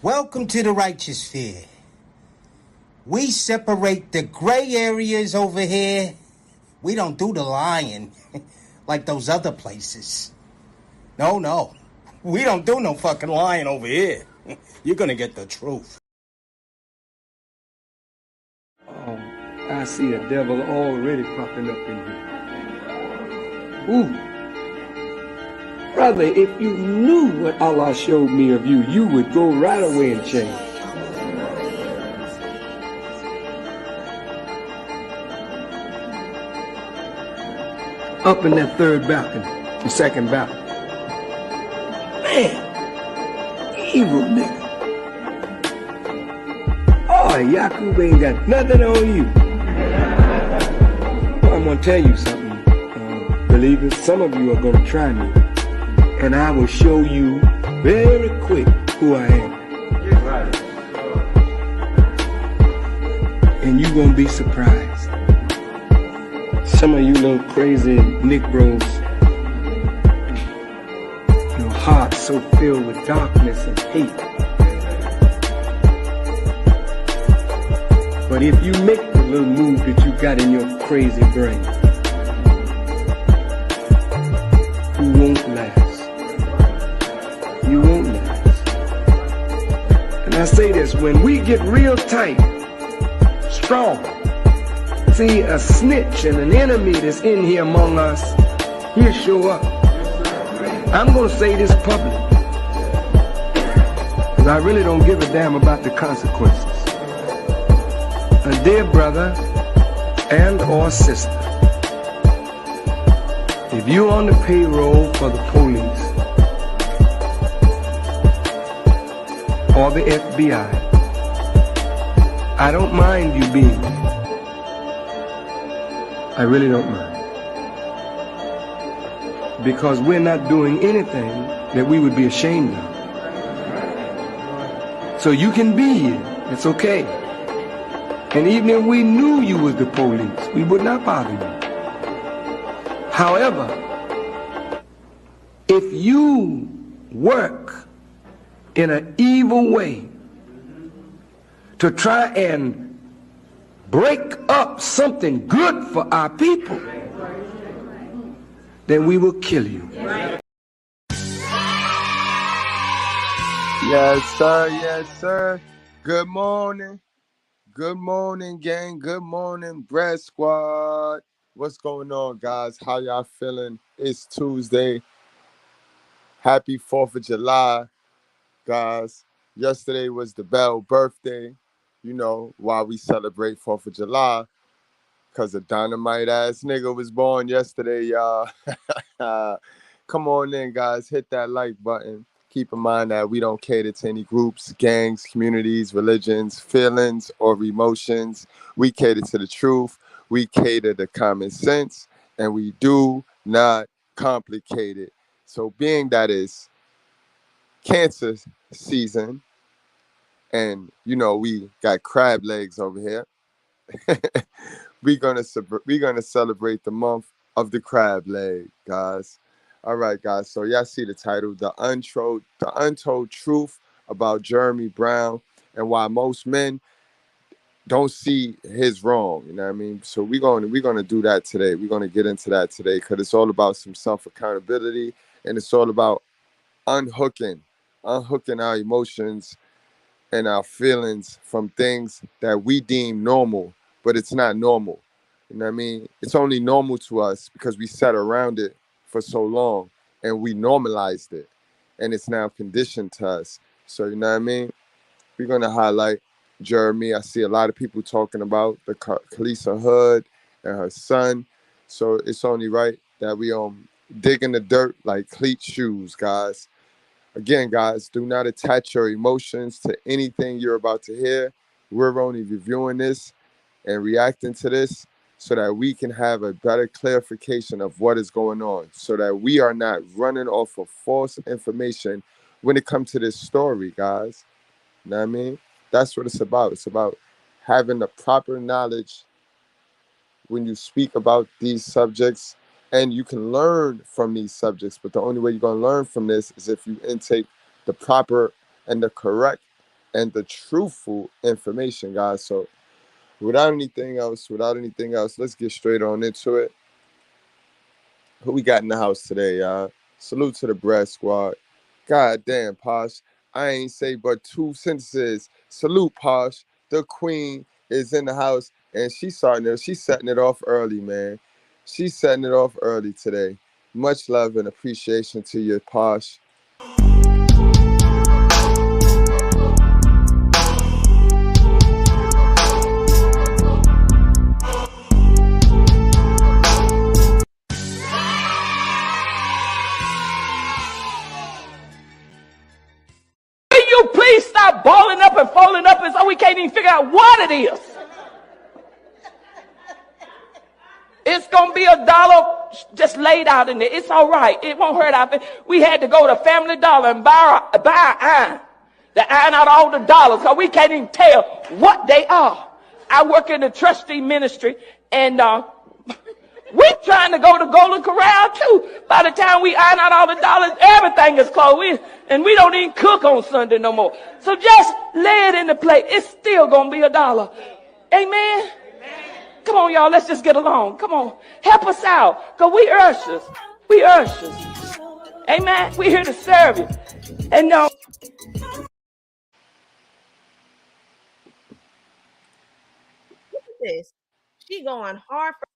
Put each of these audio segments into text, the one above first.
Welcome to the righteous sphere. We separate the gray areas over here. We don't do the lying like those other places. No. We don't do no fucking lying over here. You're gonna get the truth. Oh, I see a devil already popping up in here. Ooh. Brother, if you knew what Allah showed me of you, you would go right away and change. Up in that third balcony, the second balcony. Man, evil nigga. Oh, Yakub ain't got nothing on you. Well, I'm gonna tell you something, believers. Some of you are gonna try me, and I will show you very quick who I am. And you're gonna be surprised. Some of you little crazy Nick bros, your heart's so filled with darkness and hate. But if you make the little move that you got in your crazy brain, you won't last. You won't last. And I say this, when we get real tight, strong, see a snitch and an enemy that's in here among us, he'll show up. I'm going to say this public, because I really don't give a damn about the consequences. A dear brother and or sister, if you're on the payroll for the police or the FBI, I don't mind you being there. I really don't mind. Because we're not doing anything that we would be ashamed of. So you can be here. It's okay. And even if we knew you was the police, we would not bother you. However, if you work in an evil way to try and break up something good for our people, then we will kill you. Yes, sir. Yes, sir. Good morning. Good morning, gang. Good morning, Bread Squad. What's going on, guys? How y'all feeling? It's Tuesday. Happy 4th of July, guys. Yesterday was the Bell birthday. You know, why we celebrate 4th of July. Because a dynamite-ass nigga was born yesterday, y'all. Come on in, guys. Hit that like button. Keep in mind that we don't cater to any groups, gangs, communities, religions, feelings, or emotions. We cater to the truth. We cater to common sense. And we do not complicate it. So being that it's cancer season, and, you know, we got crab legs over here, we're gonna celebrate the month of the crab leg, guys. All right, guys. So y'all see the title, the untold truth about Jeremy Brown and why most men don't see his wrong. You know what I mean? So we're gonna do that today. We're gonna get into that today because it's all about some self accountability, and it's all about unhooking our emotions and our feelings from things that we deem normal, but it's not normal. You know what I mean? It's only normal to us because we sat around it for so long and we normalized it, and it's now conditioned to us. So, you know what I mean? We're going to highlight Jeremy. I see a lot of people talking about the Carlisha hood and her son. So it's only right that we dig in the dirt like cleat shoes, guys. Again, guys, do not attach your emotions to anything you're about to hear. We're only reviewing this and reacting to this so that we can have a better clarification of what is going on, so that we are not running off of false information when it comes to this story, guys. You know what I mean? That's what it's about. It's about having the proper knowledge when you speak about these subjects, and you can learn from these subjects. But the only way you're going to learn from this is if you intake the proper and the correct and the truthful information, guys. So without anything else, let's get straight on into it. Who we got in the house today, y'all? Salute to the Bread Squad. God damn, Posh. I ain't say but two sentences. Salute, Posh. The queen is in the house, and she's setting it off early, man. She's setting it off early today. Much love and appreciation to you, Posh. You please stop balling up and folding up and so we can't even figure out what it is. It's going to be $1 just laid out in there. It's all right. It won't hurt our feelings. We had to go to Family Dollar and buy iron. To iron out all the dollars because we can't even tell what they are. I work in the trustee ministry and we're trying to go to Golden Corral too. By the time we iron out all the dollars, everything is closed. And we don't even cook on Sunday no more. So just lay it in the plate. It's still going to be $1. Amen? Come on, y'all. Let's just get along. Come on. Help us out. Because we ushers. We ushers. Amen? We're here to serve you. And no. Look at this. She going hard for.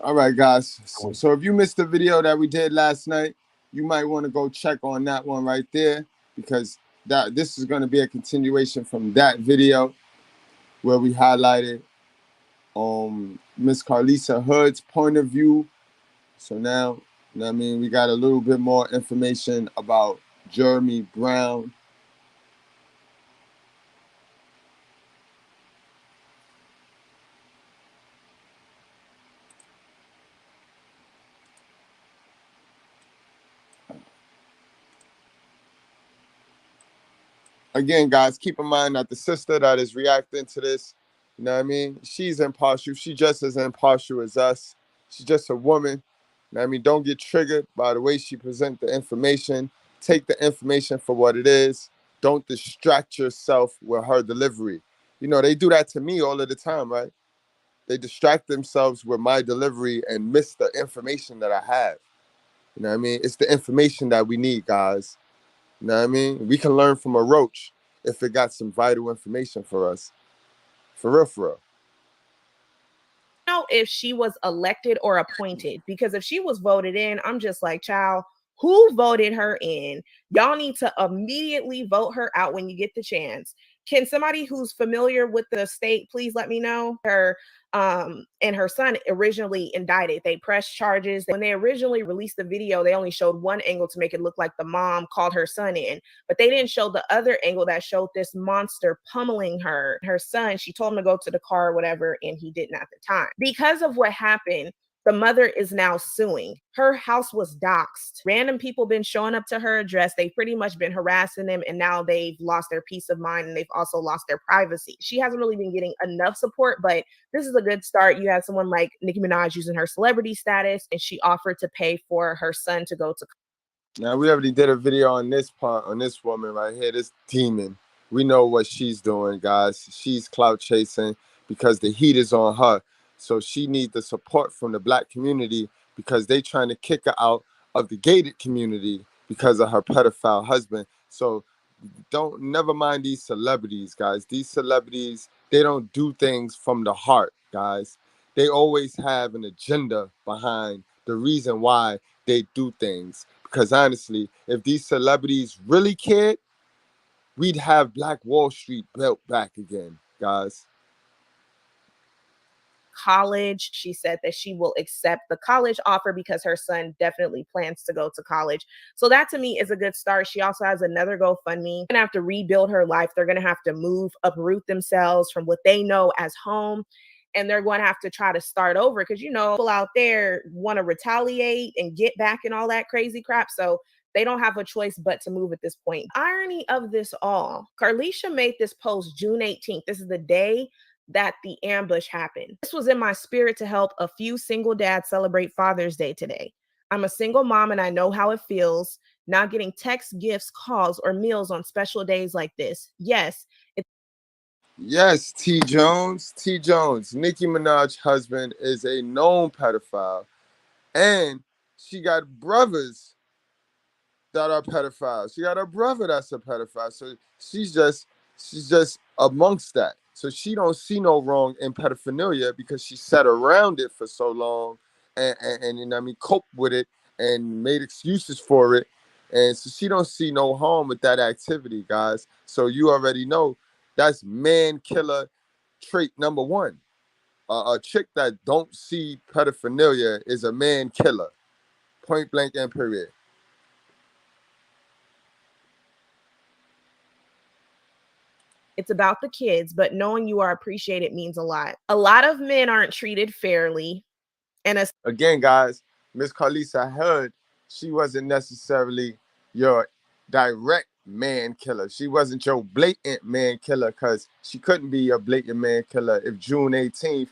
All right, guys. So if you missed the video that we did last night, you might want to go check on that one right there, because this is going to be a continuation from that video where we highlighted Miss Carlisha Hood's point of view. So now, I mean, we got a little bit more information about Jeremy Brown. Again, guys, keep in mind that the sister that is reacting to this, you know what I mean? She's impartial. She's just as impartial as us. She's just a woman. You know what I mean? Don't get triggered by the way she presents the information. Take the information for what it is. Don't distract yourself with her delivery. You know, they do that to me all of the time, right? They distract themselves with my delivery and miss the information that I have. You know what I mean? It's the information that we need, guys. You know what I mean? We can learn from a roach if it got some vital information for us. For real, for real. Know if she was elected or appointed, because if she was voted in, I'm just like, child, who voted her in? Y'all need to immediately vote her out when you get the chance. Can somebody who's familiar with the state please let me know? Her and her son originally indicted. They pressed charges. When they originally released the video, they only showed one angle to make it look like the mom called her son in, but they didn't show the other angle that showed this monster pummeling her son. She told him to go to the car or whatever, and he didn't at the time. Because of what happened, the mother is now suing. Her house was doxxed. Random people been showing up to her address. They've pretty much been harassing them, and now they've lost their peace of mind, and they've also lost their privacy. She hasn't really been getting enough support, but this is a good start. You have someone like Nicki Minaj using her celebrity status, and she offered to pay for her son to go to. Now, we already did a video on this part, on this woman right here, this demon. We know what she's doing, guys. She's clout chasing because the heat is on her. So she needs the support from the Black community because they trying to kick her out of the gated community because of her pedophile husband. So never mind these celebrities, guys. These celebrities, they don't do things from the heart, guys. They always have an agenda behind the reason why they do things. Because honestly, if these celebrities really cared, we'd have Black Wall Street built back again, guys. College. She said that she will accept the college offer because her son definitely plans to go to college. So that to me is a good start. She also has another GoFundMe. Gonna have to rebuild her life. They're gonna have to move, uproot themselves from what they know as home. And they're going to have to try to start over because, you know, people out there want to retaliate and get back and all that crazy crap. So they don't have a choice but to move at this point. Irony of this all, Carlisha made this post June 18th. This is the day that the ambush happened. This was in my spirit to help a few single dads celebrate Father's Day today. I'm a single mom and I know how it feels. not getting texts, gifts, calls, or meals on special days like this. Yes, it's Yes, T. Jones. T. Jones. Nicki Minaj's husband is a known pedophile. And she got brothers that are pedophiles. She got a brother that's a pedophile. So she's just amongst that. So she don't see no wrong in pedophilia because she sat around it for so long and you know what I mean, coped with it and made excuses for it. And so she don't see no harm with that activity, guys. So you already know that's man killer trait number one. A chick that don't see pedophilia is a man killer. Point blank and period. about the kids, but knowing you are appreciated means a lot. A lot of men aren't treated fairly, and Again, guys, Miss Carlisha, I heard she wasn't necessarily your direct man killer. She wasn't your blatant man killer because she couldn't be your blatant man killer if June 18th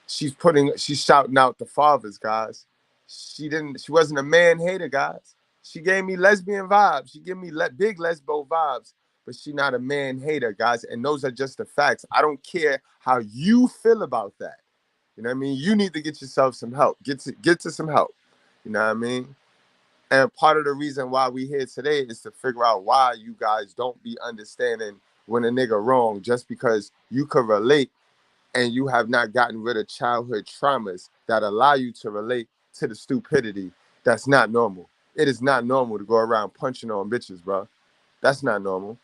she's shouting out the fathers, guys. She wasn't a man hater, guys. She gave me lesbian vibes. She gave me big lesbo vibes, but she not a man hater, guys. And those are just the facts. I don't care how you feel about that. You know what I mean? You need to get yourself some help. Get to some help. You know what I mean? And part of the reason why we here today is to figure out why you guys don't be understanding when a nigga wrong just because you could relate and you have not gotten rid of childhood traumas that allow you to relate to the stupidity that's not normal. It is not normal to go around punching on bitches, bro. That's not normal.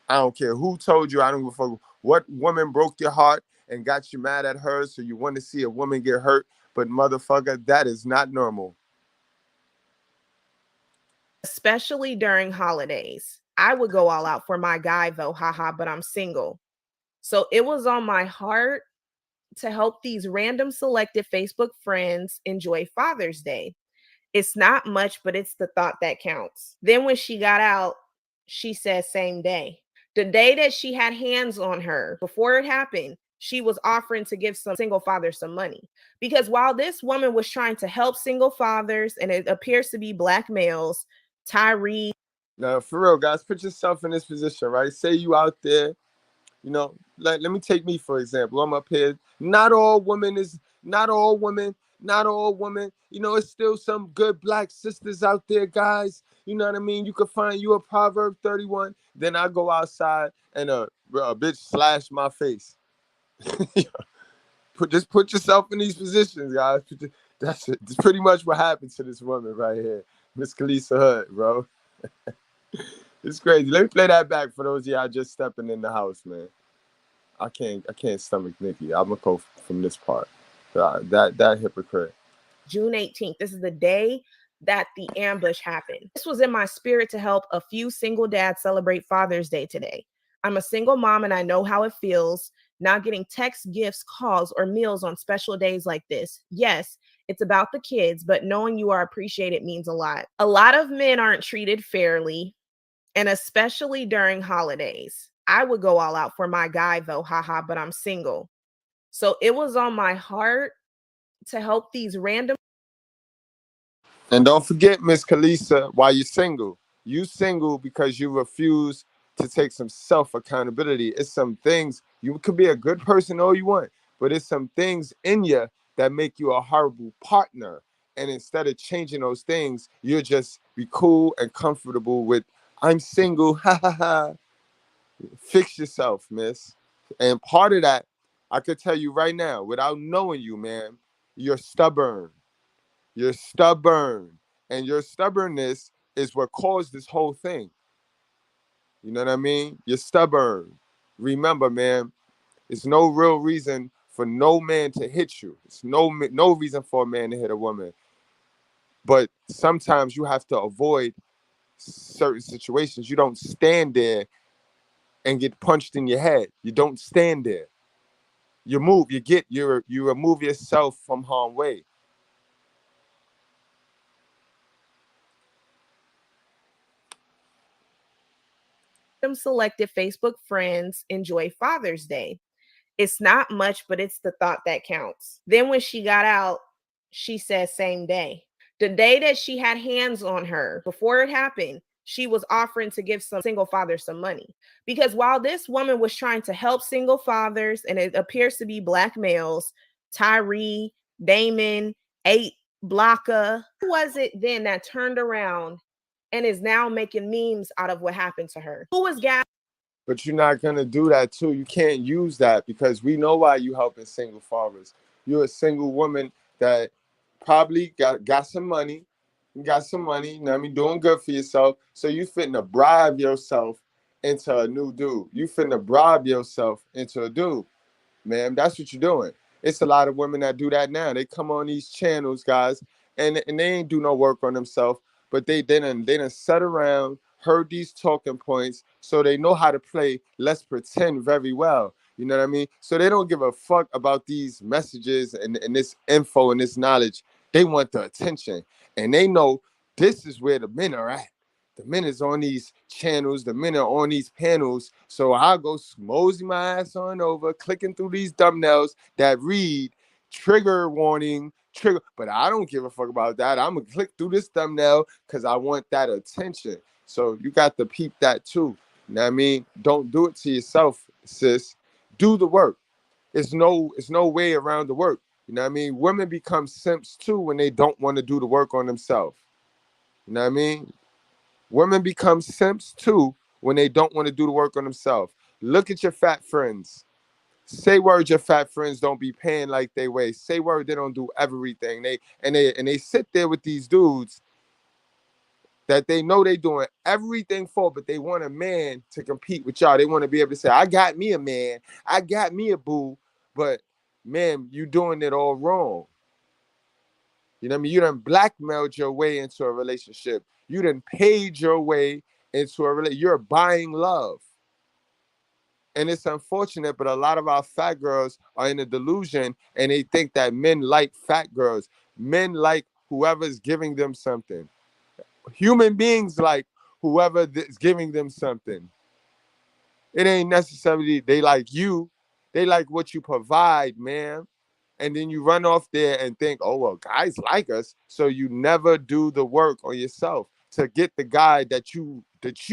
I don't care who told you. I don't give a fuck what woman broke your heart and got you mad at her so you want to see a woman get hurt. But motherfucker, that is not normal. especially during holidays. I would go all out for my guy though, haha, but I'm single. So it was on my heart to help these random selected Facebook friends enjoy Father's Day. It's not much, but it's the thought that counts. Then when she got out, she said same day. The day that she had hands on her, before it happened, she was offering to give some single fathers some money. Because while this woman was trying to help single fathers, and it appears to be black males, Tyree. Now, for real, guys, put yourself in this position, right? Say you out there, you know, like let me take me for example. I'm up here. Not all women. You know, it's still some good black sisters out there, guys. You know what I mean? You could find you a Proverb 31. Then I go outside and a bitch slash my face. Just put yourself in these positions, guys. That's it. That's pretty much what happened to this woman right here, Miss Carlisha Hood, bro. It's crazy. Let me play that back for those of y'all just stepping in the house, man. I can't stomach Nikki. I'm gonna go from this part. That hypocrite. June 18th. This is the day that the ambush happened. This was in my spirit to help a few single dads celebrate Father's Day today. I'm a single mom and I know how it feels not getting texts, gifts, calls, or meals on special days like this. Yes, it's about the kids, but knowing you are appreciated means a lot. A lot of men aren't treated fairly, and especially during holidays. I would go all out for my guy though, haha, but I'm single. So it was on my heart to help these random. And don't forget, Miss Carlisha, why you single? You single because you refuse to take some self accountability. It's some things you could be a good person all you want, but it's some things in you that make you a horrible partner. And instead of changing those things, you'll just be cool and comfortable with I'm single. Ha ha ha. Fix yourself, miss. And part of that, I could tell you right now, without knowing you, man, you're stubborn. You're stubborn. And your stubbornness is what caused this whole thing. You know what I mean? You're stubborn. Remember, man, it's no real reason for no man to hit you. It's no reason for a man to hit a woman. But sometimes you have to avoid certain situations. You don't stand there and get punched in your head. You don't stand there. You move. You remove yourself from harm way. Selected Facebook friends enjoy Father's Day. It's not much, but it's the thought that counts. Then when she got out, she said same day. The day that she had hands on her, before it happened, she was offering to give some single fathers some money. Because while this woman was trying to help single fathers, and it appears to be black males, Tyree, Damon, 8, Blocka, who was it then that turned around and is now making memes out of what happened to her? Who was Gab? But you're not gonna do that too. You can't use that because we know why you helping single fathers. You're a single woman that probably got some money. You got some money, you know what I mean, doing good for yourself. So you finna bribe yourself into a new dude. You finna bribe yourself into a dude. Man, that's what you're doing. It's a lot of women that do that now. They come on these channels, guys, and they ain't do no work on themselves, but they done sat around, heard these talking points, so they know how to play let's pretend very well. You know what I mean? So they don't give a fuck about these messages and this info and this knowledge. They want the attention. And they know this is where the men are at. The men is on these channels, the men are on these panels. So I'll go mosey my ass on over, clicking through these thumbnails that read trigger warning, trigger. But I don't give a fuck about that. I'm gonna click through this thumbnail because I want that attention. So you got to peep that too. You know what I mean? Don't do it to yourself, sis. Do the work. It's no way around the work. You know what I mean? Women become simps too when they don't want to do the work on themselves. You know what I mean? Women become simps too when they don't want to do the work on themselves. Look at your fat friends. Say word your fat friends don't be paying like they weigh. Say word they don't do everything. They sit there with these dudes that they know they doing everything for, but they want a man to compete with y'all. They want to be able to say, I got me a man, I got me a boo, but man, you doing it all wrong. You know what I mean? You done blackmailed your way into a relationship. You done paid your way into a relationship. You're buying love. And it's unfortunate, but a lot of our fat girls are in a delusion and they think that men like fat girls. Men like whoever's giving them something. Human beings like whoever is giving them something. It ain't necessarily they like you. They like what you provide, man. And then you run off there and think, oh, well, guys like us. So you never do the work on yourself to get the guy that you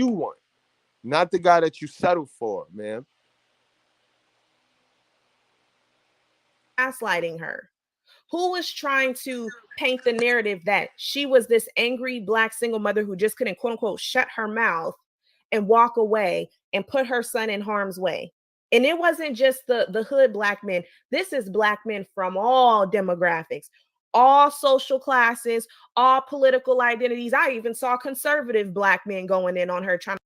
want, not the guy that you settle for, man. Gaslighting her, who was trying to paint the narrative that she was this angry black single mother who just couldn't, quote unquote, shut her mouth and walk away and put her son in harm's way. And it wasn't just the hood black men. This is black men from all demographics, all social classes, all political identities. I even saw conservative black men going in on her trying.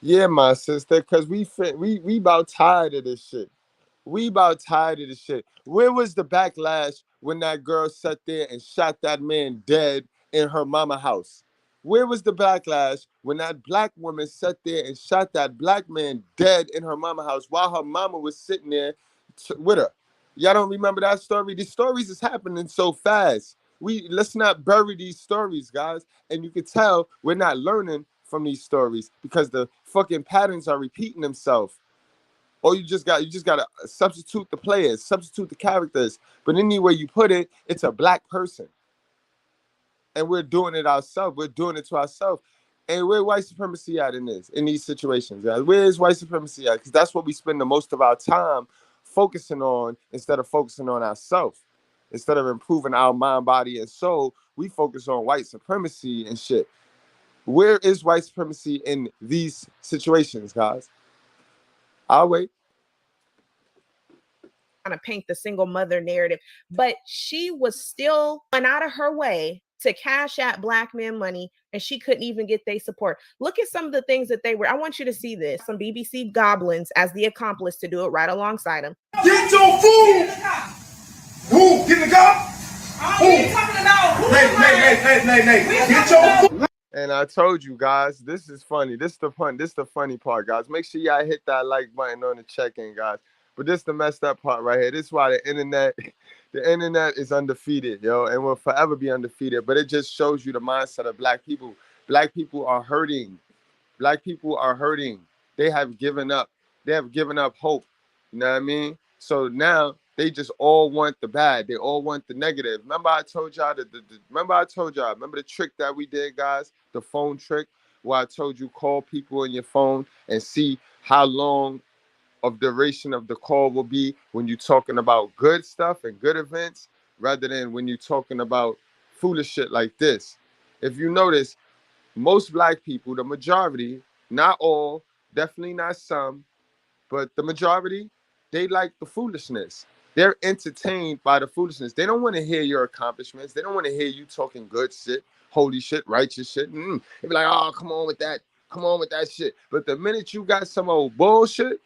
Yeah, my sister, because we about tired of this shit. We about tired of this shit. Where was the backlash when that girl sat there and shot that man dead in her mama house? Where was the backlash when that black woman sat there and shot that black man dead in her mama house while her mama was sitting there with her? Y'all don't remember that story? These stories is happening so fast. Let's not bury these stories, guys. And you can tell we're not learning from these stories because the fucking patterns are repeating themselves. Or you just gotta substitute the players, substitute the characters. But anyway you put it, it's a black person. And we're doing it ourselves. We're doing it to ourselves. And where white supremacy at in these situations, guys? Where is white supremacy at? Because that's what we spend the most of our time focusing on instead of focusing on ourselves. Instead of improving our mind, body, and soul, we focus on white supremacy and shit. Where is white supremacy in these situations, guys? I'll wait. To paint the single mother narrative, but she was still went out of her way to cash out black men money, and she couldn't even get their support. Look at some of the things that they were. I want you to see this. Some BBC goblins as the accomplice to do it right alongside him. Get your food. Who? Get in the car. Who? Nay. Get your food. And I told you guys, this is funny. This is the funny part, guys. Make sure y'all hit that like button on the check-in, guys. But this is the messed up part right here. This is why the internet is undefeated, yo, and will forever be undefeated. But it just shows you the mindset of black people. Black people are hurting. Black people are hurting. They have given up. They have given up hope. You know what I mean? So now They just all want the bad. They all want the negative. Remember I told y'all remember the trick that we did, guys? The phone trick where I told you call people in your phone and see how long of duration of the call will be when you're talking about good stuff and good events rather than when you're talking about foolish shit like this. If you notice, most black people, the majority, not all, definitely not some, but the majority, they like the foolishness. They're entertained by the foolishness. They don't want to hear your accomplishments. They don't want to hear you talking good shit, holy shit, righteous shit. They be like, oh, come on with that. Come on with that shit. But the minute you got some old bullshit,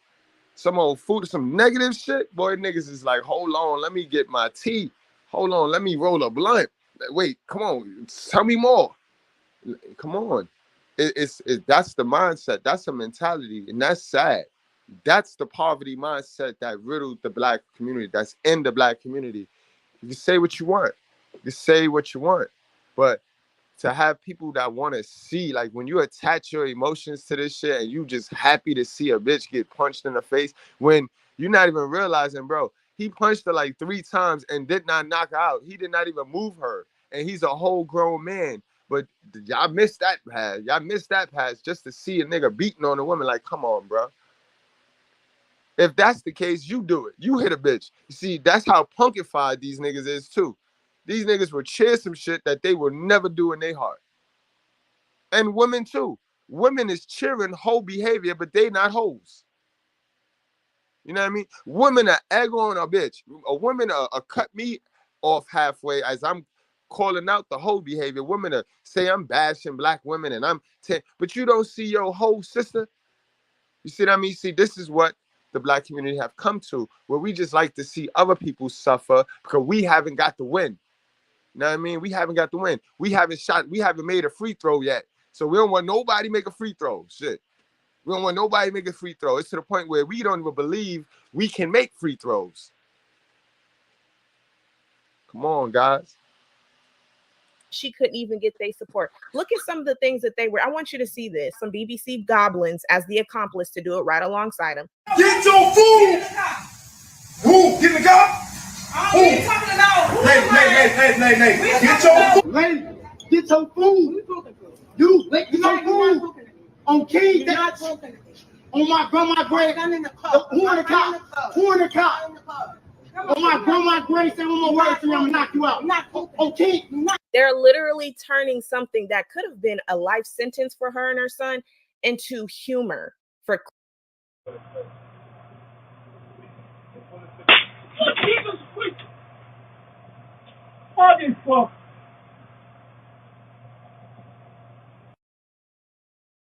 some old food, some negative shit, boy, niggas is like, hold on, let me get my tea. Hold on, let me roll a blunt. Wait, come on, tell me more. Come on. That's the mindset. That's a mentality, and that's sad. That's the poverty mindset that riddled the black community. That's in the black community. You can say what you want. You say what you want, but to have people that want to see, like when you attach your emotions to this shit and you just happy to see a bitch get punched in the face when you're not even realizing, bro, he punched her like 3 times and did not knock her out. He did not even move her. And he's a whole grown man. But y'all missed that pass. Y'all missed that pass just to see a nigga beating on a woman. Like, come on, bro. If that's the case, you do it. You hit a bitch. You see, that's how punkified these niggas is too. These niggas will cheer some shit that they will never do in their heart. And women too. Women is cheering hoe behavior, but they not hoes. You know what I mean? Women are egg on a bitch. A woman cut me off halfway as I'm calling out the hoe behavior. Women are say I'm bashing black women and but you don't see your whole sister. You see what I mean? See, this is what the black community have come to, where we just like to see other people suffer because we haven't got the win. You know what I mean? We haven't got the win. We haven't made a free throw yet. So we don't want nobody make a free throw. Shit. We don't want nobody make a free throw. It's to the point where we don't even believe we can make free throws. Come on, guys. She couldn't even get their support. Look at some of the things that they were. I want you to see this. Some BBC goblins as the accomplice to do it right alongside him. Get your food. Who? Get in the car. Who? Nay. Get your food. Lady, get your food. You, get your food. On King, on my grandma grave. Who in the car? Who in the car? On my grandma grave, say one more word to you, I'm gonna knock you out. Okay. They're literally turning something that could have been a life sentence for her and her son into humor for.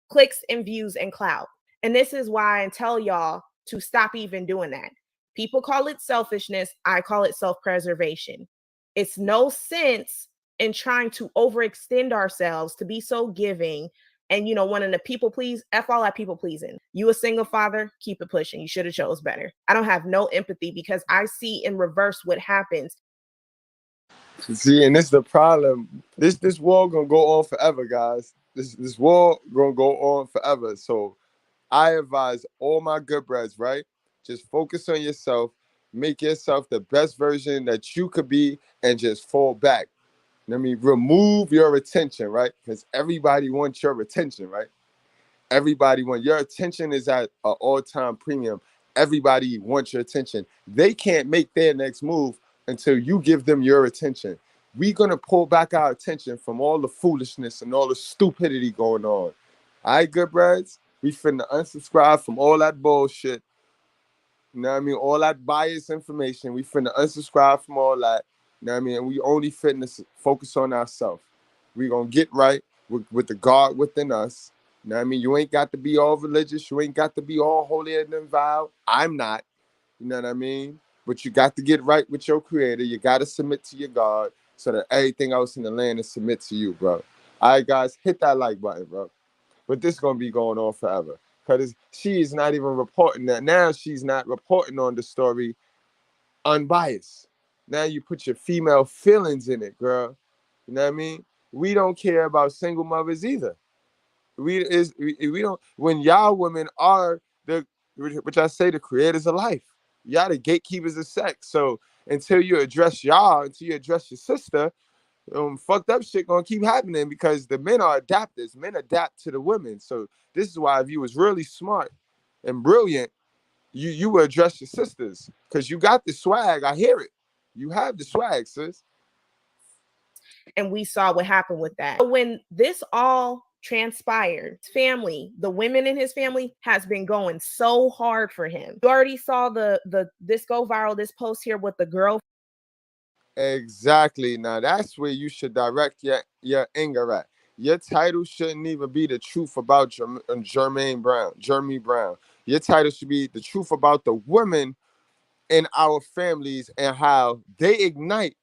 Clicks and views and clout. And this is why I tell y'all to stop even doing that. People call it selfishness. I call it self-preservation. It's no sense in trying to overextend ourselves to be so giving and, wanting to people please. F all that people pleasing. You a single father, keep it pushing. You should have chose better. I don't have no empathy because I see in reverse what happens. See, and this is the problem. This war gonna go on forever, guys. This war gonna go on forever. So I advise all my good breads, right? Just focus on yourself, make yourself the best version that you could be, and just fall back. Let me remove your attention, right? Because everybody wants your attention, right? Everybody wants your attention is at an all-time premium. Everybody wants your attention. They can't make their next move until you give them your attention. We're gonna pull back our attention from all the foolishness and all the stupidity going on. All right, good breads? We finna unsubscribe from all that bullshit. You know what I mean? All that biased information. We finna unsubscribe from all that. You know what I mean? And we only finna focus on ourselves. We gonna get right with the God within us. You know what I mean? You ain't got to be all religious. You ain't got to be all holier than thou. I'm not. You know what I mean? But you got to get right with your creator. You got to submit to your God so that everything else in the land is submit to you, bro. All right, guys, hit that like button, bro. But this going to be going on forever. Because she is not even reporting that. Now she's not reporting on the story unbiased. Now you put your female feelings in it, girl. You know what I mean? We don't care about single mothers either. We don't. When y'all women are which I say the creators of life. Y'all the gatekeepers of sex. So until you address y'all, until you address your sister, fucked up shit gonna keep happening because the men are adapters. Men adapt to the women. So this is why if you was really smart and brilliant, you would address your sisters because you got the swag. I hear it. You have the swag, sis. And we saw what happened with that. When this all transpired, his family, the women in his family has been going so hard for him. You already saw this go viral, this post here with the girl. Exactly. Now that's where you should direct your anger at. Your title shouldn't even be the truth about Jermaine Brown, Jeremy Brown. Your title should be the truth about the women in our families and how they ignite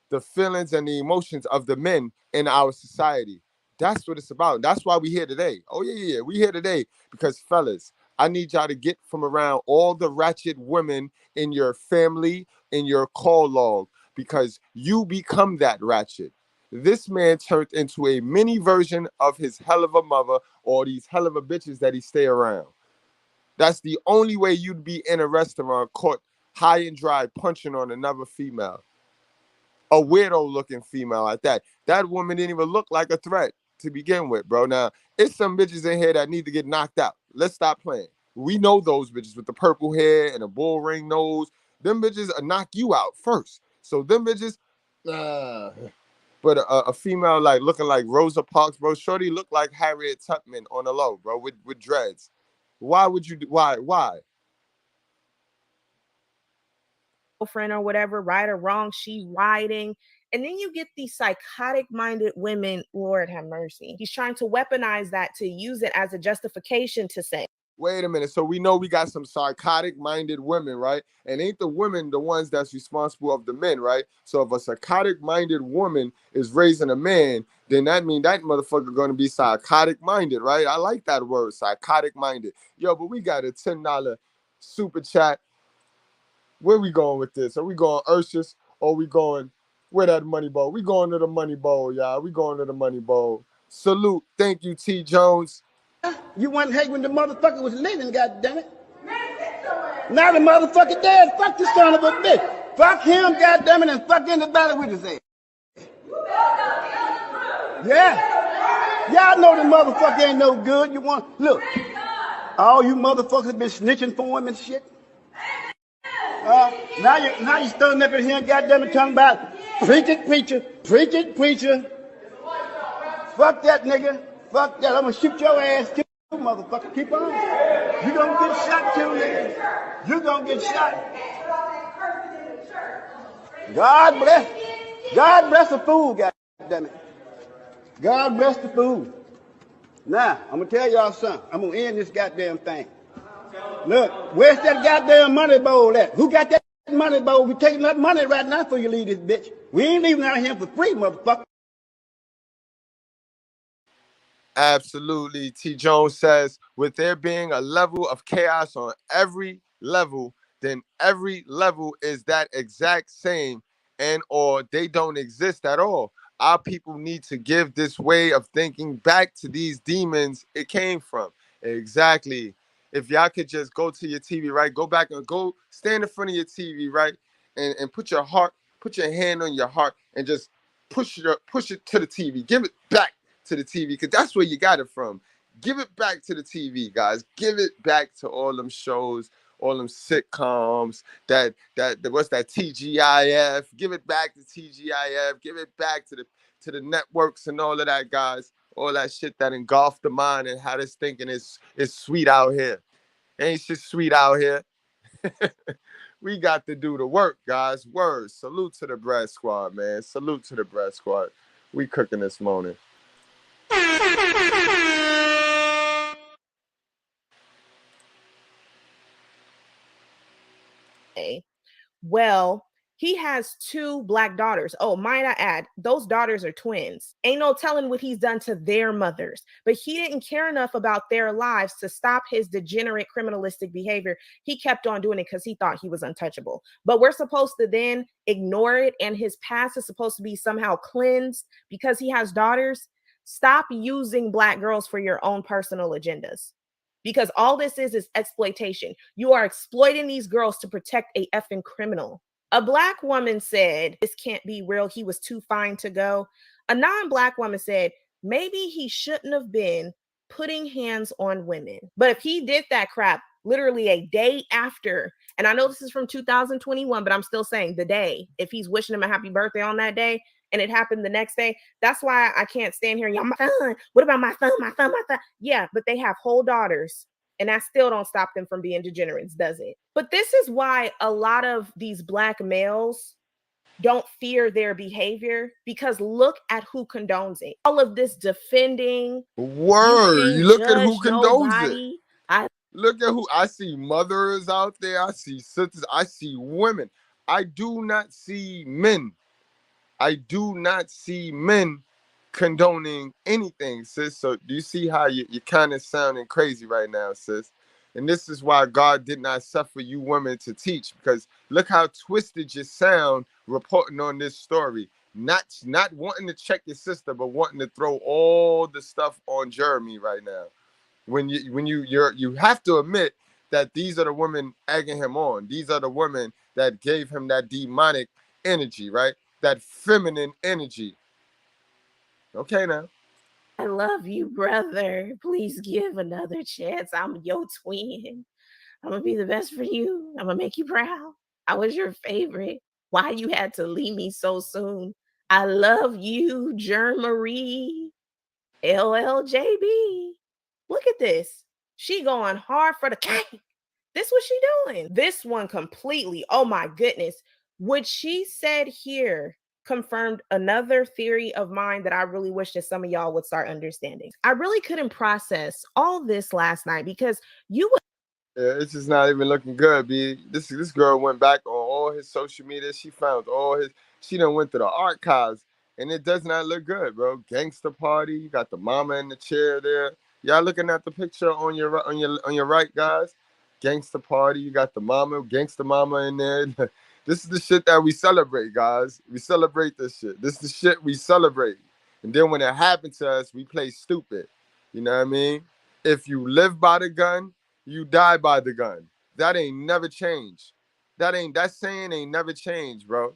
the feelings and the emotions of the men in our society. That's what it's about. That's why we here today. Oh, yeah. We here today because, fellas, I need y'all to get from around all the ratchet women in your family, in your call log, because you become that ratchet. This man turned into a mini version of his hell of a mother or these hell of a bitches that he stay around. That's the only way you'd be in a restaurant caught high and dry punching on another female. A weirdo looking female at that. That woman didn't even look like a threat to begin with, bro. Now, it's some bitches in here that need to get knocked out. Let's stop playing. We know those bitches with the purple hair and a bull ring nose. Them bitches will knock you out first. So them bitches, but a female like looking like Rosa Parks, bro. Shorty look like Harriet Tubman on the low, bro, with dreads. Why would you? Why? Girlfriend or whatever, right or wrong, she riding. And then you get these psychotic minded women, Lord have mercy. He's trying to weaponize that to use it as a justification to say, wait a minute. So we know we got some psychotic minded women, right? And ain't the women the ones that's responsible of the men, right? So if a psychotic minded woman is raising a man, then that means that motherfucker going to be psychotic minded, right? I like that word, psychotic minded. Yo, but we got a $10 super chat. Where we going with this? Are we going Ursus or we going where that money bowl? We going to the money bowl, y'all. We going to the money bowl. Salute. Thank you, T. Jones. You wasn't hate when the motherfucker was living, goddammit. Now the motherfucker dead. Fuck the son of a bitch. Fuck him, goddammit, and fuck anybody with his ass. Yeah. Y'all know the motherfucker ain't no good. You want look. All you motherfuckers been snitching for him and shit. Now you standing up in here, goddammit, talking about preach it, preacher, preach it, preacher. Fuck that nigga. Fuck that. I'm gonna shoot your ass too, motherfucker. Keep on. You gonna get shot too, nigga. You gonna get shot. God bless. God bless the fool, goddammit. God bless the fool. Now, I'm gonna tell y'all something. I'm gonna end this goddamn thing. Look, where's that goddamn money bowl at? Who got that money bowl? We taking that money right now before you leave this bitch. We ain't leaving out here for free, motherfucker. Absolutely. T. Jones says, with there being a level of chaos on every level, then every level is that exact same and or they don't exist at all. Our people need to give this way of thinking back to these demons it came from. Exactly. If y'all could just go to your TV, right? Go back and go stand in front of your TV, right? And put your hand on your heart and just push it to the TV. Give it back to the TV because that's where you got it from. Give it back to the TV, guys. Give it back to all them shows, all them sitcoms. That what's that TGIF? Give it back to TGIF. Give it back to the networks and all of that, guys. All that shit that engulfed the mind and how this thinking is sweet out here. Ain't shit sweet out here. We got to do the work, guys. Words. Salute to the Bread Squad, man. Salute to the Bread Squad. We cooking this morning. Well, he has 2 black daughters. Oh, might I add, those daughters are twins. Ain't no telling what he's done to their mothers, but he didn't care enough about their lives to stop his degenerate criminalistic behavior. He kept on doing it because he thought he was untouchable. But we're supposed to then ignore it, and his past is supposed to be somehow cleansed because he has daughters. Stop using black girls for your own personal agendas. because all this is exploitation. You are exploiting these girls to protect a effing criminal. A Black woman said, this can't be real. He was too fine to go. A non-Black woman said, maybe he shouldn't have been putting hands on women. But if he did that crap literally a day after, and I know this is from 2021, but I'm still saying the day, if he's wishing him a happy birthday on that day and it happened the next day, that's why I can't stand here. Y'all, my son, what about my son, my son, my son? Yeah, but they have whole daughters. And that still don't stop them from being degenerates, does it? But this is why a lot of these Black males don't fear their behavior, because look at who condones it. All of this defending. Word. You look at who condones nobody. it. Look at who. I see mothers out there. I see sisters. I see women. I do not see men. I do not see men condoning anything, sis. So do you see how you're kind of sounding crazy right now, sis? And this is why God did not suffer you women to teach, because look how twisted you sound reporting on this story. Not wanting to check your sister, but wanting to throw all the stuff on Jeremy right now. When you have to admit that these are the women egging him on. These are the women that gave him that demonic energy, right? That feminine energy. Okay, now. I love you, brother. Please give another chance. I'm your twin. I'm gonna be the best for you. I'm gonna make you proud. I was your favorite. Why you had to leave me so soon? I love you, Germarie. LLJB. Look at this. She going hard for the cake. This what she doing. This one completely. Oh my goodness. What she said here confirmed another theory of mine that I really wish that some of y'all would start understanding. I really couldn't process all this last night because you would. Yeah, it's just not even looking good, B. This girl went back on all his social media. She found all his. She done went to the archives, and it does not look good, bro. Gangster party. You got the mama in the chair there. Y'all looking at the picture on your right, guys. Gangster party. You got the mama, gangster mama in there. This is the shit that we celebrate, guys. We celebrate this shit. This is the shit we celebrate. And then when it happens to us, we play stupid. You know what I mean? If you live by the gun, you die by the gun. That ain't never changed. That saying ain't never changed, bro.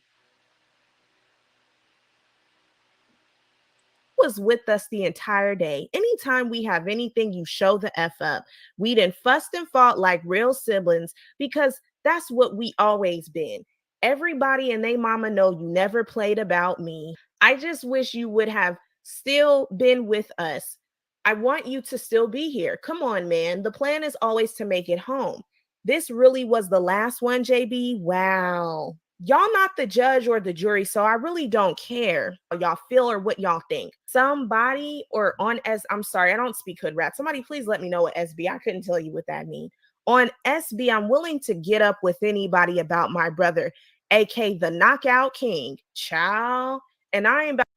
Was with us the entire day. Anytime we have anything, you show the F up. We done fussed and fought like real siblings because that's what we always been. Everybody and they mama know you never played about me. I just wish you would have still been with us. I want you to still be here. Come on, man. The plan is always to make it home. This really was the last one, JB. Wow. Y'all not the judge or the jury, so I really don't care how y'all feel or what y'all think. Somebody or on I'm sorry, I don't speak hood rat. Somebody please let me know what SB. I couldn't tell you what that means. On SB, I'm willing to get up with anybody about my brother, aka the Knockout King. Ciao. And I ain't about.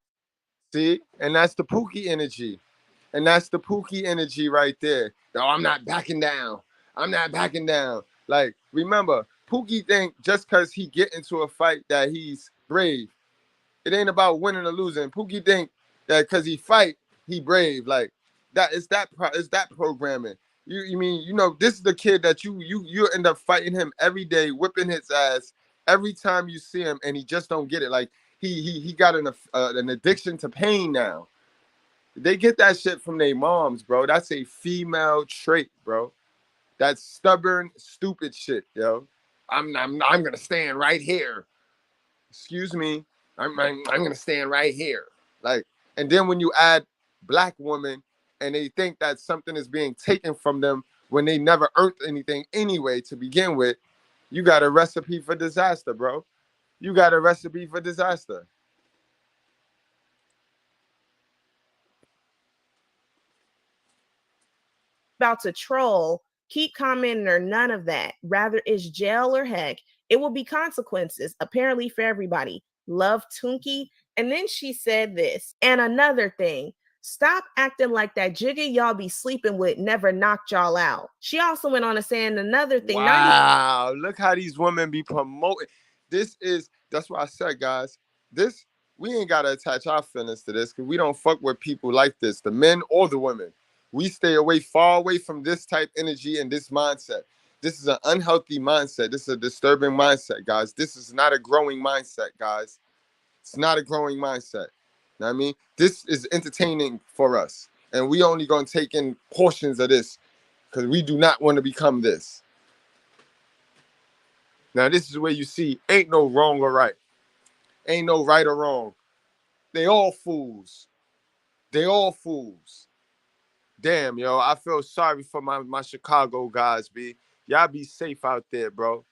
See? And that's the Pookie energy. And that's the Pookie energy right there. No, I'm not backing down. I'm not backing down. Like, remember, Pookie think just because he get into a fight that he's brave. It ain't about winning or losing. Pookie think that because he fight, he brave. Like, it's that programming. You mean, you know, this is the kid that you end up fighting him every day, whipping his ass every time you see him, and he just don't get it. Like, he got an addiction to pain now. They get that shit from their moms, bro. That's a female trait, bro. That's stubborn, stupid shit, yo. I'm gonna stand right here. Excuse me. I'm gonna stand right here. Like, and then when you add Black women and they think that something is being taken from them when they never earned anything anyway to begin with, you got a recipe for disaster, bro. You got a recipe for disaster. About to troll, keep commenting or none of that. Rather, it's jail or heck. It will be consequences, apparently, for everybody. Love Tunky. And then she said this. And another thing, stop acting like that jigga y'all be sleeping with never knocked y'all out. She also went on to say another thing. Wow, look how these women be promoting. That's why I said, guys, we ain't got to attach our feelings to this because we don't fuck with people like this, the men or the women. We stay away, far away from this type energy and this mindset. This is an unhealthy mindset. This is a disturbing mindset, guys. This is not a growing mindset, guys. It's not a growing mindset. You know what I mean? This is entertaining for us. And we only gonna take in portions of this because we do not want to become this. Now, this is where you see ain't no wrong or right. Ain't no right or wrong. They all fools. They all fools. Damn, yo, I feel sorry for my Chicago guys, B. Y'all be safe out there, bro.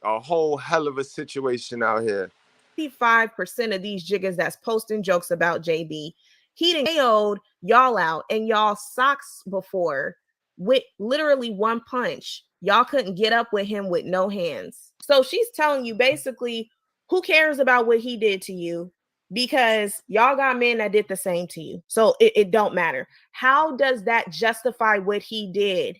A whole hell of a situation out here. 55% of these jiggers that's posting jokes about JB, he done KO'd y'all out and y'all socks before with literally one punch. Y'all couldn't get up with him with no hands. So she's telling you basically, who cares about what he did to you? Because y'all got men that did the same to you. So it don't matter. How does that justify what he did?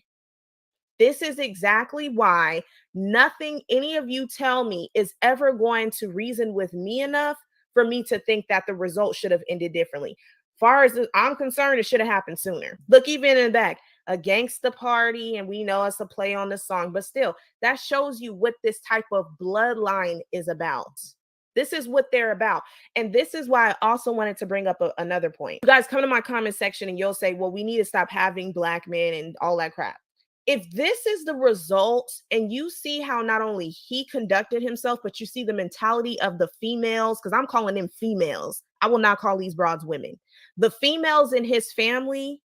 This is exactly why nothing any of you tell me is ever going to reason with me enough for me to think that the result should have ended differently. Far as I'm concerned, it should have happened sooner. Look, even in the back, a gangsta party, and we know it's a play on the song, but still, that shows you what this type of bloodline is about. This is what they're about. And this is why I also wanted to bring up another point. You guys come to my comment section and you'll say, well, we need to stop having black men and all that crap. If this is the result, and you see how not only he conducted himself, but you see the mentality of the females, because I'm calling them females. I will not call these broads women. The females in his family,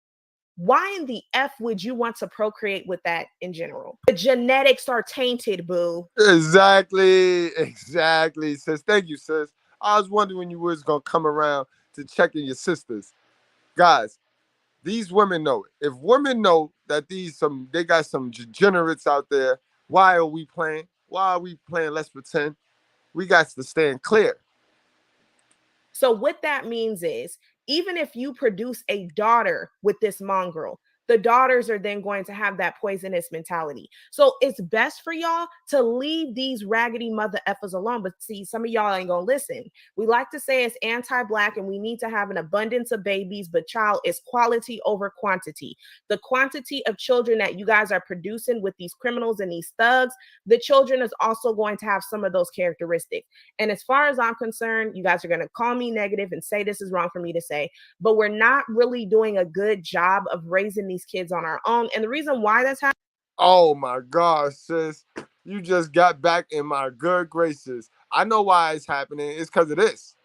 why in the F would you want to procreate with that in general? The genetics are tainted, boo. Exactly, sis. Thank you, sis. I was wondering when you was going to come around to checking your sisters. Guys, these women know it. If women know that they got some degenerates out there, why are we playing? Why are we playing Let's Pretend? We got to stand clear. So what that means is, even if you produce a daughter with this mongrel, the daughters are then going to have that poisonous mentality. So it's best for y'all to leave these raggedy mother effers alone. But see, some of y'all ain't gonna listen. We like to say it's anti-black and we need to have an abundance of babies, but child, is quality over quantity. The quantity of children that you guys are producing with these criminals and these thugs, the children is also going to have some of those characteristics. And as far as I'm concerned, you guys are gonna call me negative and say this is wrong for me to say, but we're not really doing a good job of raising these kids on our own. And the reason why that's happening. Oh my gosh, sis. You just got back in my good graces. I know why it's happening. It's because of this.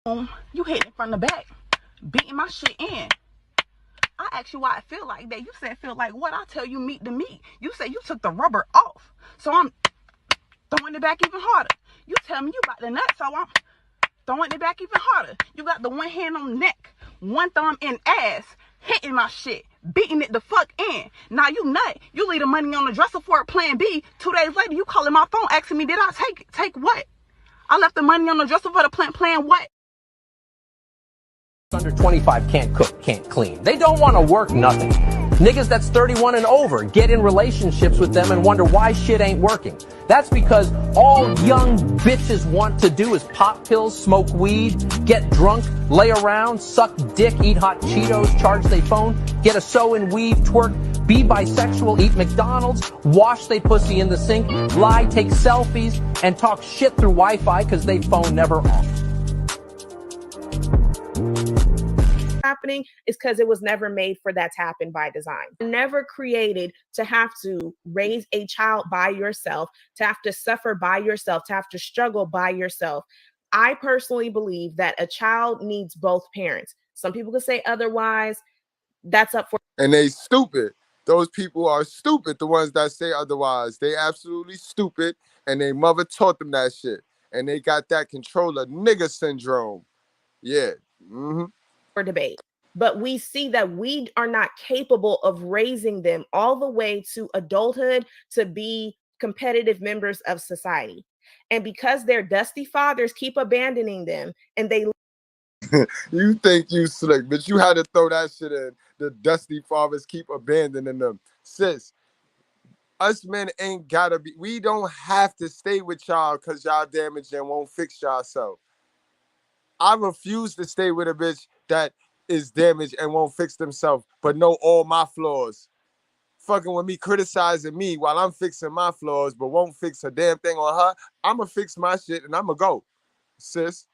You hitting from the back, beating my shit in. I asked you why I feel like that. You said feel like what? I tell you meat to meat. You said you took the rubber off. So I'm throwing it back even harder. You tell me you got the nut, so I'm throwing it back even harder. You got the one hand on the neck, one thumb in ass, hitting my shit, beating it the fuck in. Now you nut. You leave the money on the dresser for a plan B. 2 days later, you calling my phone asking me, did I take what? I left the money on the dresser for the plan what? Under 25 can't cook, can't clean. They don't want to work nothing. Niggas that's 31 and over get in relationships with them and wonder why shit ain't working. That's because all young bitches want to do is pop pills, smoke weed, get drunk, lay around, suck dick, eat hot Cheetos, charge their phone, get a sew and weave, twerk, be bisexual, eat McDonald's, wash they pussy in the sink, lie, take selfies, and talk shit through Wi-Fi because they phone never off. Happening is because it was never made for that to happen by design. Never created to have to raise a child by yourself, to have to suffer by yourself, to have to struggle by yourself. I personally believe that a child needs both parents. Some people could say otherwise. That's up for. And they stupid. Those people are stupid. The ones that say otherwise, they absolutely stupid. And their mother taught them that shit. And they got that controller nigga syndrome. Yeah. Mm-hmm. For debate. But we see that we are not capable of raising them all the way to adulthood to be competitive members of society. And because their dusty fathers keep abandoning them and they You think you slick, but you had to throw that shit in. The dusty fathers keep abandoning them. Sis, us men ain't gotta be, we don't have to stay with y'all because y'all damaged and won't fix yourself. I refuse to stay with a bitch that is damaged and won't fix themselves, but know all my flaws. Fucking with me, criticizing me while I'm fixing my flaws, but won't fix a damn thing on her. I'ma fix my shit and I'ma go, sis.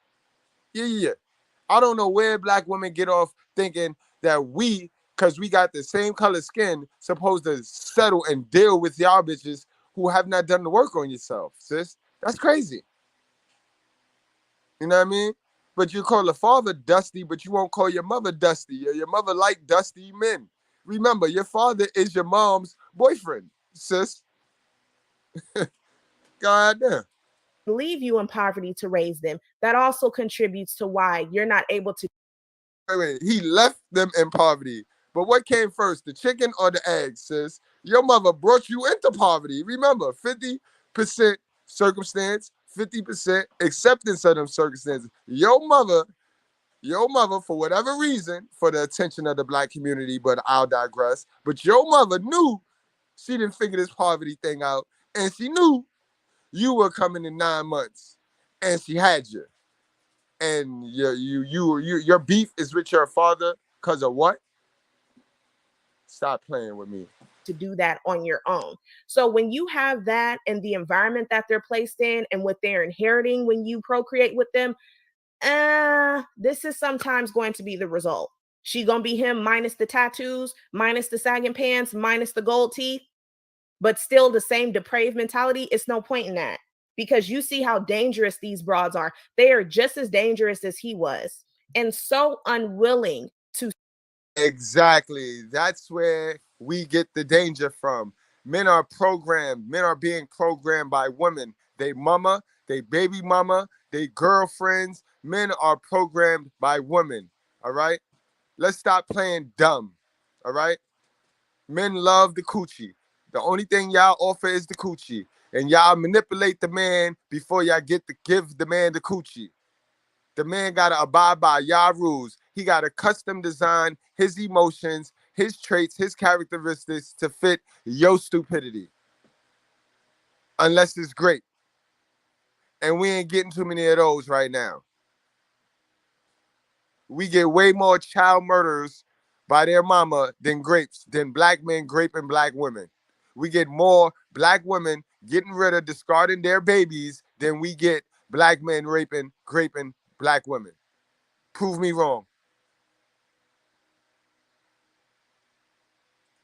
Yeah. I don't know where black women get off thinking that we, because we got the same color skin, supposed to settle and deal with y'all bitches who have not done the work on yourself, sis. That's crazy. You know what I mean? But you call a father dusty, but you won't call your mother dusty. Your mother like dusty men. Remember, your father is your mom's boyfriend, sis. God damn. Leave you in poverty to raise them. That also contributes to why you're not able to. Wait. He left them in poverty. But what came first, the chicken or the egg, sis? Your mother brought you into poverty. Remember, 50% circumstance, 50% acceptance of them circumstances. Your mother, for whatever reason, for the attention of the black community, but I'll digress. But your mother knew she didn't figure this poverty thing out, and she knew you were coming in 9 months, and she had you. And your beef is with your father because of what? Stop playing with me. To do that on your own. So when you have that and the environment that they're placed in and what they're inheriting when you procreate with them, this is sometimes going to be the result. She gonna be him minus the tattoos, minus the sagging pants, minus the gold teeth, but still the same depraved mentality. It's no point in that, because you see how dangerous these broads are. They are just as dangerous as he was, and so unwilling to. Exactly. That's where we get the danger from. Men are programmed. Men are being programmed by women. They mama, they baby mama, they girlfriends. Men are programmed by women. All right? Let's stop playing dumb. All right? Men love the coochie. The only thing y'all offer is the coochie. And y'all manipulate the man before y'all get to give the man the coochie. The man got to abide by y'all rules. He got to custom design his emotions, his traits, his characteristics to fit your stupidity. Unless it's great. And we ain't getting too many of those right now. We get way more child murders by their mama than black men raping black women. We get more black women getting rid of, discarding their babies than we get black men raping black women. Prove me wrong.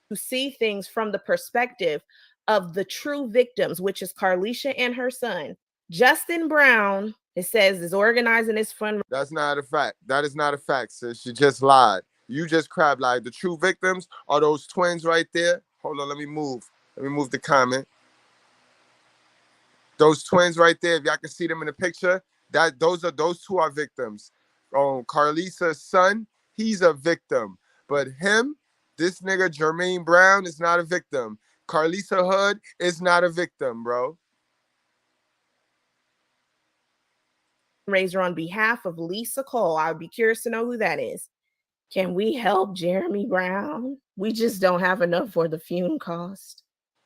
To see things from the perspective of the true victims, which is Carlisha and her son. Justin Brown, it says, is organizing his fund. That's not a fact. That is not a fact, sis. You just lied. You just crab lied. The true victims are those twins right there. Hold on, let me move. Let me move the comment. Those twins right there, if y'all can see them in the picture, those two are victims. Carlisha's son, he's a victim. But him, this nigga Jermaine Brown, is not a victim. Carlisha Hood is not a victim, bro. Raiser on behalf of Lisa Cole. I would be curious to know who that is. Can we help Jeremy Brown? We just don't have enough for the fume cost.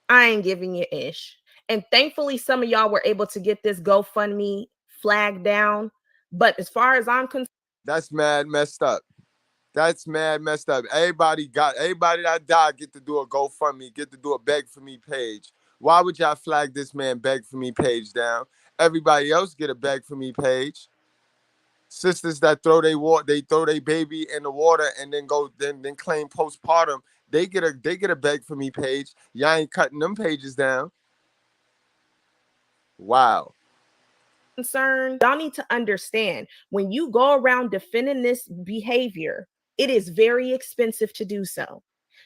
I ain't giving you ish. And thankfully, some of y'all were able to get this GoFundMe flag down. But as far as I'm concerned, that's mad messed up. That's mad messed up. Everybody that died get to do a GoFundMe, get to do a beg for me page. Why would y'all flag this man beg for me page down? Everybody else get a beg for me page. Sisters that throw their baby in the water and then claim postpartum, they get a beg for me page. Y'all ain't cutting them pages down. Wow. Concerned, y'all need to understand, when you go around defending this behavior, it is very expensive to do so,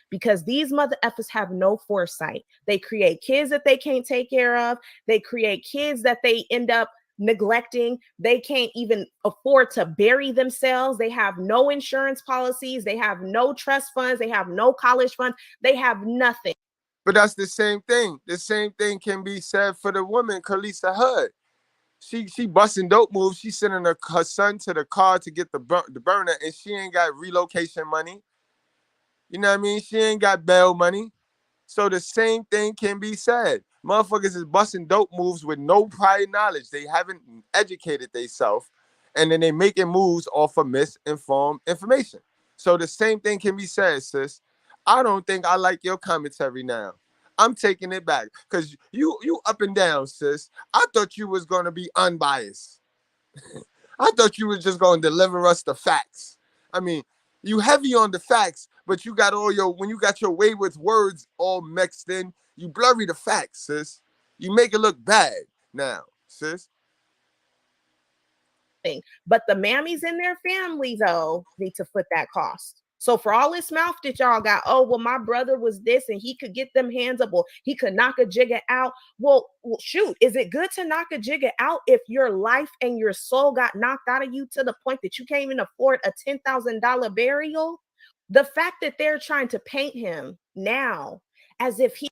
because these mother effers have no foresight. They create kids that they can't take care of. They create kids that they end up neglecting. They can't even afford to bury themselves. They have no insurance policies. They have no trust funds. They have no college funds. They have nothing. But that's the same thing. The same thing can be said for the woman, Carlisha Hood. She busting dope moves. She sending her son to the car to get the burner, and she ain't got relocation money. You know what I mean? She ain't got bail money. So the same thing can be said. Motherfuckers is busting dope moves with no prior knowledge. They haven't educated themselves, and then they making moves off of misinformed information. So the same thing can be said, sis. I don't think I like your commentary now. I'm taking it back because you up and down, sis. I thought you was gonna be unbiased. I thought you was just gonna deliver us the facts. I mean, you heavy on the facts, but you got all your when you got your way with words all mixed in, you blurry the facts, sis. You make it look bad now, sis. But the mammies and their family, though, need to foot that cost. So for all this mouth that y'all got, oh, well, my brother was this and he could get them hands up, or he could knock a jigger out. Well, shoot, is it good to knock a jigger out if your life and your soul got knocked out of you to the point that you can't even afford a $10,000 burial? The fact that they're trying to paint him now as if he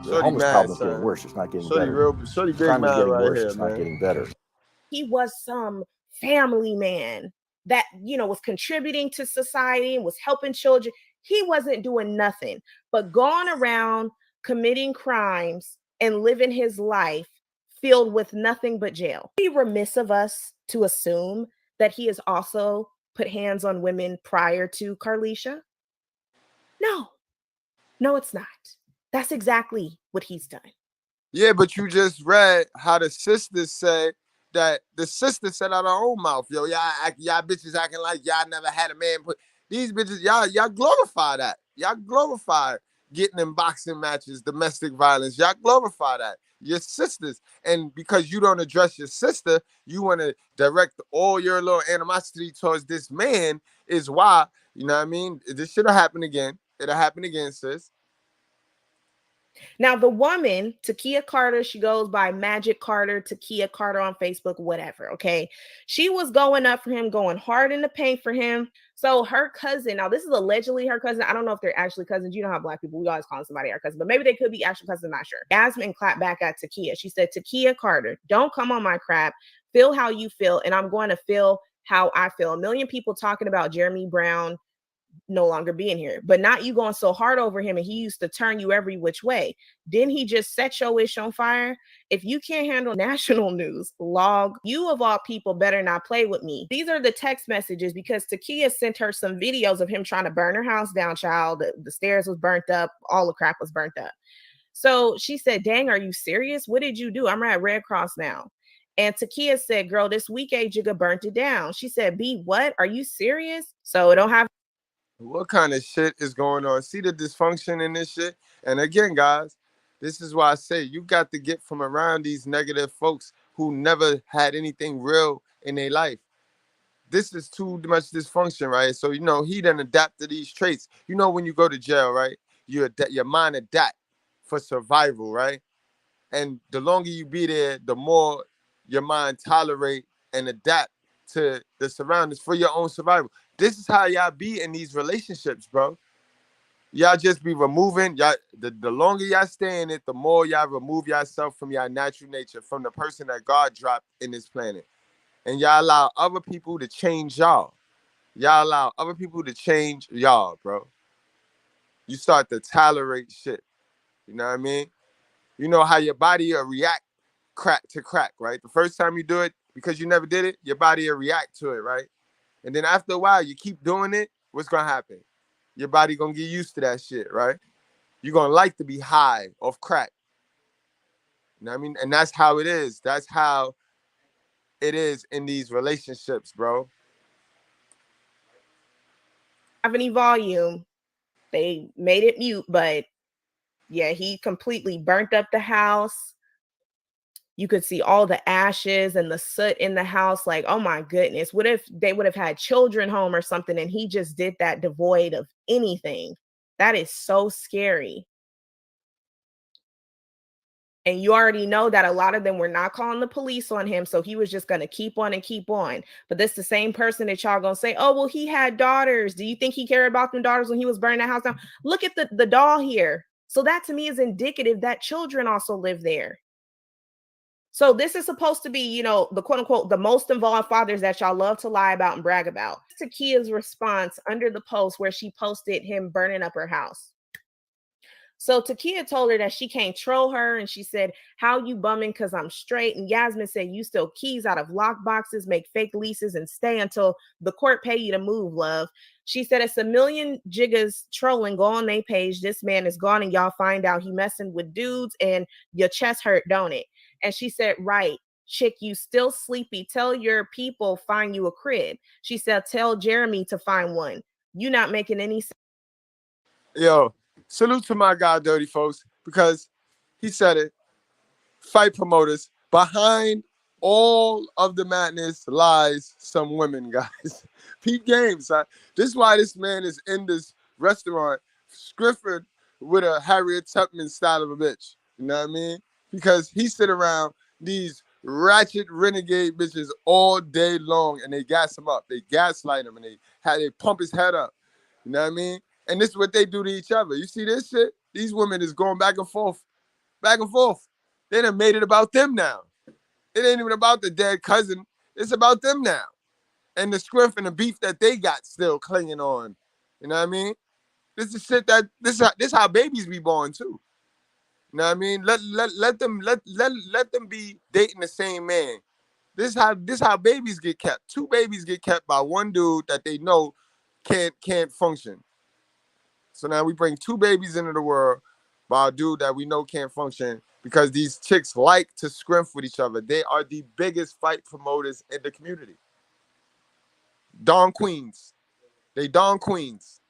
The homeless problem is getting worse. It's not getting better. Shorty big Crime is man getting right worse. here, It's man. not getting better. he was some family man that, you know, was contributing to society and was helping children. He wasn't doing nothing but going around committing crimes and living his life filled with nothing but jail. It'd be remiss of us to assume that he has also put hands on women prior to Carlisha. No, it's not. That's exactly what he's done. Yeah, but you just read how the sisters say that the sister said out her own mouth, yo, y'all bitches acting like y'all never had a man put these bitches, y'all glorify that. Y'all glorify getting in boxing matches, domestic violence. Y'all glorify that. Your sisters. And because you don't address your sister, you want to direct all your little animosity towards this man is why, you know what I mean? This shit'll happen again. It'll happen again, sis. Now, the woman, Takia Carter, she goes by Magic Carter, Takia Carter on Facebook, whatever, okay? She was going up for him, going hard in the paint for him. So her cousin, now this is allegedly her cousin. I don't know if they're actually cousins. You know how Black people, we always call somebody our cousin, but maybe they could be actual cousins, not sure. Yasmin clapped back at Takia. She said, Takia Carter, don't come on my crap. Feel how you feel, and I'm going to feel how I feel. A million people talking about Jeremy Brown no longer being here, but not you going so hard over him and he used to turn you every which way. Didn't he just set your ish on fire? If you can't handle national news, log, you of all people better not play with me. These are the text messages because Takia sent her some videos of him trying to burn her house down, child. The stairs was burnt up. All the crap was burnt up. So she said, dang, are you serious? What did you do? I'm at Red Cross now. And Takia said, girl, this week A Jigga burnt it down. She said, B, what? Are you serious? So it don't have What kind of shit is going on? See the dysfunction in this shit? And again, guys, this is why I say you got to get from around these negative folks who never had anything real in their life. This is too much dysfunction, right? So, you know, he done adapt to these traits. You know, when you go to jail, right? Your mind adapt for survival, right? And the longer you be there, the more your mind tolerate and adapt to the surroundings for your own survival. This is how y'all be in these relationships, bro. Y'all just be removing y'all. The longer y'all stay in it, the more y'all remove yourself from your natural nature, from the person that God dropped in this planet. And y'all allow other people to change y'all. Y'all allow other people to change y'all, bro. You start to tolerate shit. You know what I mean? You know how your body will react crack to crack, right? The first time you do it, because you never did it, your body will react to it, right? And then after a while, you keep doing it, what's going to happen? Your body going to get used to that shit, right? You're going to like to be high off crack. You know what I mean? And that's how it is. That's how it is in these relationships, bro. have any volume. They made it mute, but yeah, he completely burnt up the house. You could see all the ashes and the soot in the house. Like, oh my goodness, what if they would have had children home or something and he just did that devoid of anything? That is so scary. And you already know that a lot of them were not calling the police on him. So he was just going to keep on and keep on. But this the same person that y'all going to say, oh, well, he had daughters. Do you think he cared about them daughters when he was burning that house down? Look at the doll here. So that to me is indicative that children also live there. So this is supposed to be, you know, the quote unquote, the most involved fathers that y'all love to lie about and brag about. Takia's response under the post where she posted him burning up her house. So Takia told her that she can't troll her, and she said, "How you bumming? Because I'm straight." And Yasmin said, "You steal keys out of lock boxes, make fake leases, and stay until the court pay you to move, love." She said, "It's a million jiggas trolling. Go on their page. This man is gone, and y'all find out he messing with dudes, and your chest hurt, don't it?" And she said, "Right. Chick, you still sleepy. Tell your people find you a crib." She said, "Tell Jeremy to find one. You not making any sense." Yo, salute to my guy, Dirty Folks, because he said it. Fight promoters. Behind all of the madness lies some women, guys. Peep games. Huh? This is why this man is in this restaurant, scriffing with a Harriet Tubman style of a bitch. You know what I mean? Because he sit around these ratchet renegade bitches all day long, and they gas him up. They gaslight him, and they pump his head up. You know what I mean? And this is what they do to each other. You see this shit? These women is going back and forth. Back and forth. They done made it about them now. It ain't even about the dead cousin. It's about them now. And the scriff and the beef that they got still clinging on. You know what I mean? This is shit that this how babies be born too. You know what I mean? Let them be dating the same man. This how babies get kept. 2 babies get kept by one dude that they know can't function. So now we bring 2 babies into the world by a dude that we know can't function because these chicks like to scrimp with each other. They are the biggest fight promoters in the community. Dawn Queens. They Dawn Queens.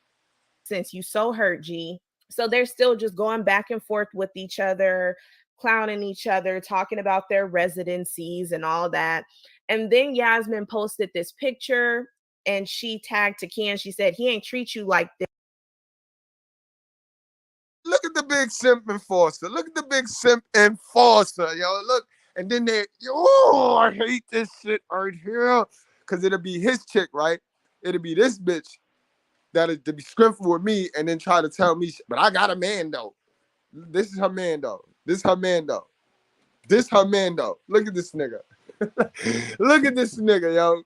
Since you so hurt, G. So they're still just going back and forth with each other, clowning each other, talking about their residencies and all that. And then Yasmin posted this picture and she tagged Takia and she said, "He ain't treat you like this." Look at the big simp enforcer. Look at the big simp enforcer, yo. Look. And then I hate this shit right here. Because it'll be his chick, right? It'll be this bitch that'll be scrimping with me and then try to tell me, but I got a man, though. This is her man, though. This her man, though. This her man, though. Look at this nigga. Look at this nigga, yo.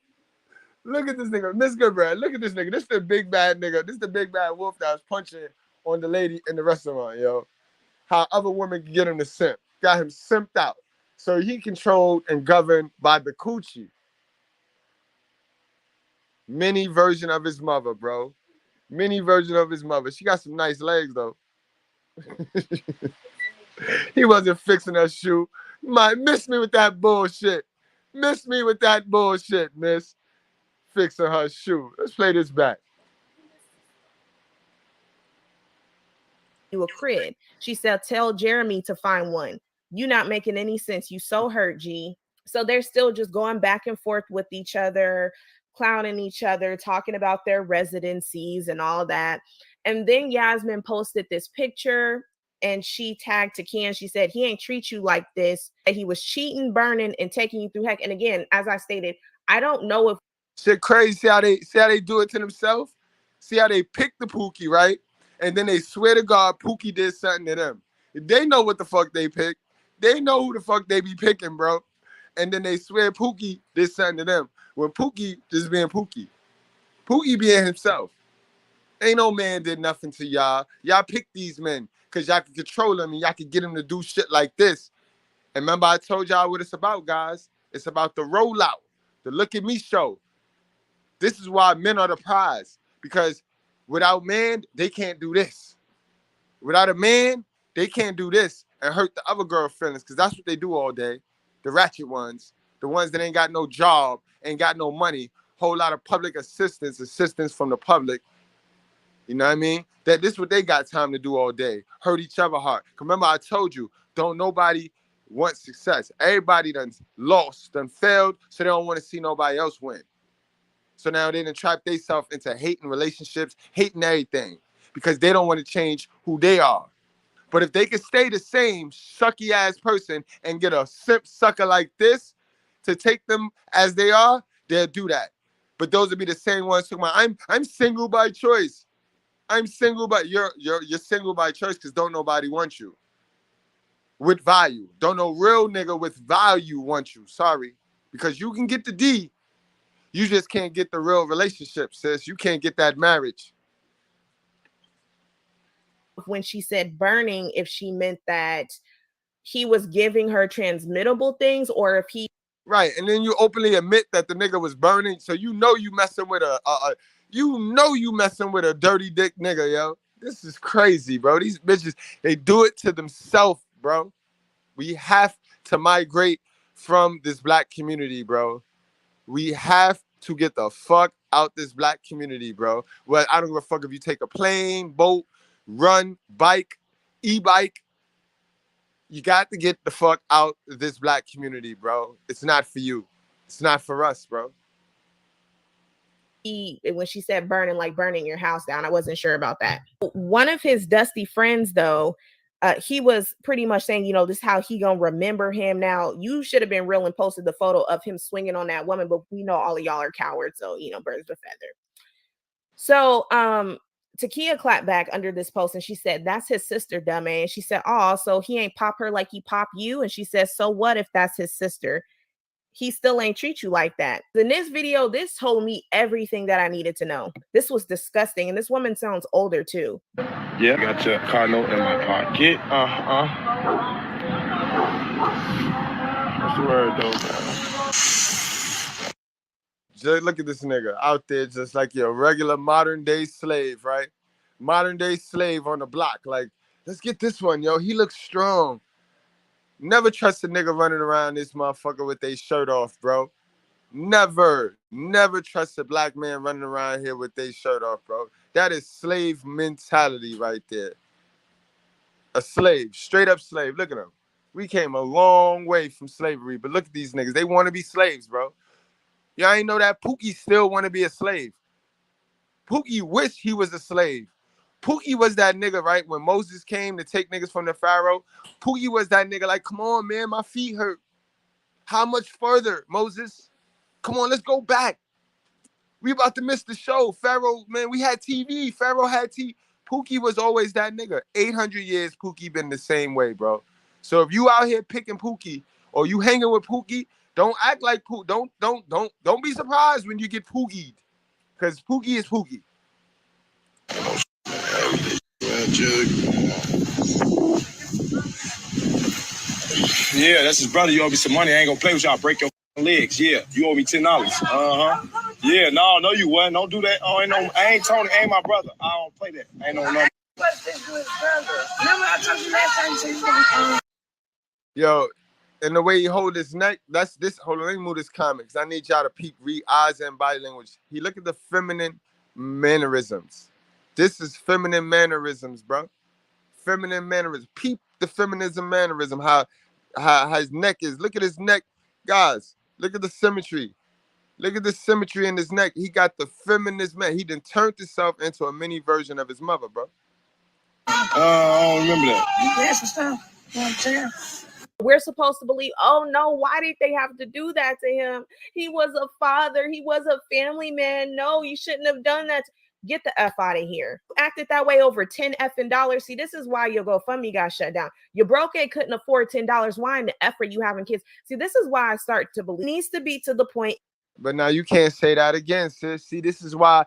Look at this nigga. Mr.Goodbread. Look at this nigga. This the big bad nigga. This the big bad wolf that was punching on the lady in the restaurant, yo. How other women can get him to simp. Got him simped out. So he controlled and governed by the coochie. Mini version of his mother, bro. Mini version of his mother. She got some nice legs, though. He wasn't fixing her shoe. You might miss me with that bullshit. Miss me with that bullshit, miss. Fixing her shoe. Let's play this back. You a crib. She said, "Tell Jeremy to find one. You not making any sense. You so hurt, G." So they're still just going back and forth with each other, clowning each other, talking about their residencies and all that. And then Yasmin posted this picture and she tagged Takia and she said, "He ain't treat you like this. He was cheating, burning, and taking you through heck." And again, as I stated, I don't know if shit crazy. See how they do it to themselves? See how they pick the Pookie, right? And then they swear to God Pookie did something to them. They know what the fuck they pick. They know who the fuck they be picking, bro. And then they swear Pookie did something to them. When Pookie just being Pookie. Pookie being himself. Ain't no man did nothing to y'all. Y'all pick these men because y'all can control them and y'all can get them to do shit like this. And remember I told y'all what it's about, guys. It's about the rollout. The look at me show. This is why men are the prize. Because without man, they can't do this. Without a man, they can't do this and hurt the other girl feelings. Because that's what they do all day. The ratchet ones. The ones that ain't got no job, ain't got no money. Whole lot of public assistance from the public. You know what I mean? That this is what they got time to do all day. Hurt each other hard. Remember I told you, don't nobody want success. Everybody done lost, done failed, so they don't want to see nobody else win. So now they done trap themselves into hating relationships, hating everything, because they don't want to change who they are. But if they could stay the same sucky ass person and get a simp sucker like this to take them as they are, they'll do that. But those would be the same ones talking about, I'm single by choice. I'm single, but you're single by choice because don't nobody want you. With value. Don't no real nigga with value want you. Sorry. Because you can get the D. You just can't get the real relationship, sis. You can't get that marriage. when she said burning, if she meant that he was giving her transmittable things or if he... Right, and then you openly admit that the nigga was burning, so you messing with you messing with a dirty dick nigga, yo. This is crazy, bro. These bitches, they do it to themselves, bro. We have to migrate from this black community, bro. We have to get the fuck out this black community, bro. Well, I don't give a fuck if you take a plane, boat, run, bike, e-bike. You got to get the fuck out of this black community, bro. It's not for you. It's not for us, bro. When she said burning, like burning your house down, I wasn't sure about that. One of his dusty friends, though, he was pretty much saying, you know, this is how he gonna remember him. Now, you should have been real and posted the photo of him swinging on that woman, but we know all of y'all are cowards, so, you know, birds of a feather. So, Takia clapped back under this post and she said, that's his sister, dumbass. She said, oh, so he ain't pop her like he pop you? And she says, so what if that's his sister? He still ain't treat you like that. In this video, this told me everything that I needed to know. This was disgusting. And this woman sounds older too. Yeah, I got your car note in my pocket. What's the word though, man? Just look at this nigga out there just like your regular modern day slave, right? Modern day slave on the block. Like, let's get this one, yo. He looks strong. Never trust a nigga running around this motherfucker with their shirt off, bro. Never trust a black man running around here with their shirt off, bro. That is slave mentality right there. A slave, straight up slave. Look at them. We came a long way from slavery, but look at these niggas. They want to be slaves, bro. Y'all ain't know that Pookie still want to be a slave. Pookie wish he was a slave. Pookie was that nigga, right? When Moses came to take niggas from the Pharaoh, Pookie was that nigga like, come on, man, my feet hurt. How much further, Moses? Come on, let's go back. We about to miss the show. Pharaoh, man, we had TV. Pharaoh had TV. Pookie was always that nigga. 800 years, Pookie been the same way, bro. So if you out here picking Pookie or you hanging with Pookie, don't act like Pookie. Don't be surprised when you get Pookied. Because Pookie is Pookie. Yeah, that's his brother. You owe me some money. I ain't gonna play with y'all. Break your legs. Yeah, you owe me $10. Yeah, no, you wasn't. Don't do that. Oh, I ain't Tony. Ain't my brother. I don't play that. Ain't no number. What's this with brother? Remember I told you last time you said Yo, and the way he hold his neck, that's this. Hold on, let me move this comic because I need y'all to read eyes and body language. He look at the feminine mannerisms. This is feminine mannerisms, bro. Feminine mannerisms. Peep the feminism mannerism. How his neck is. Look at his neck, guys. Look at the symmetry. Look at the symmetry in his neck. He got the feminist man. He done turned himself into a mini version of his mother, bro. I don't remember that. You can ask some stuff. You want to tell? We're supposed to believe, oh no, why did they have to do that to him? He was a father. He was a family man. No, you shouldn't have done that. Get the F out of here. Acted that way over 10 effing dollars. See, this is why your GoFundMe got shut down. You broke it, couldn't afford $10. Why in the effort you having kids? See, this is why I start to believe it needs to be to the point. But now you can't say that again, sis. See, this is why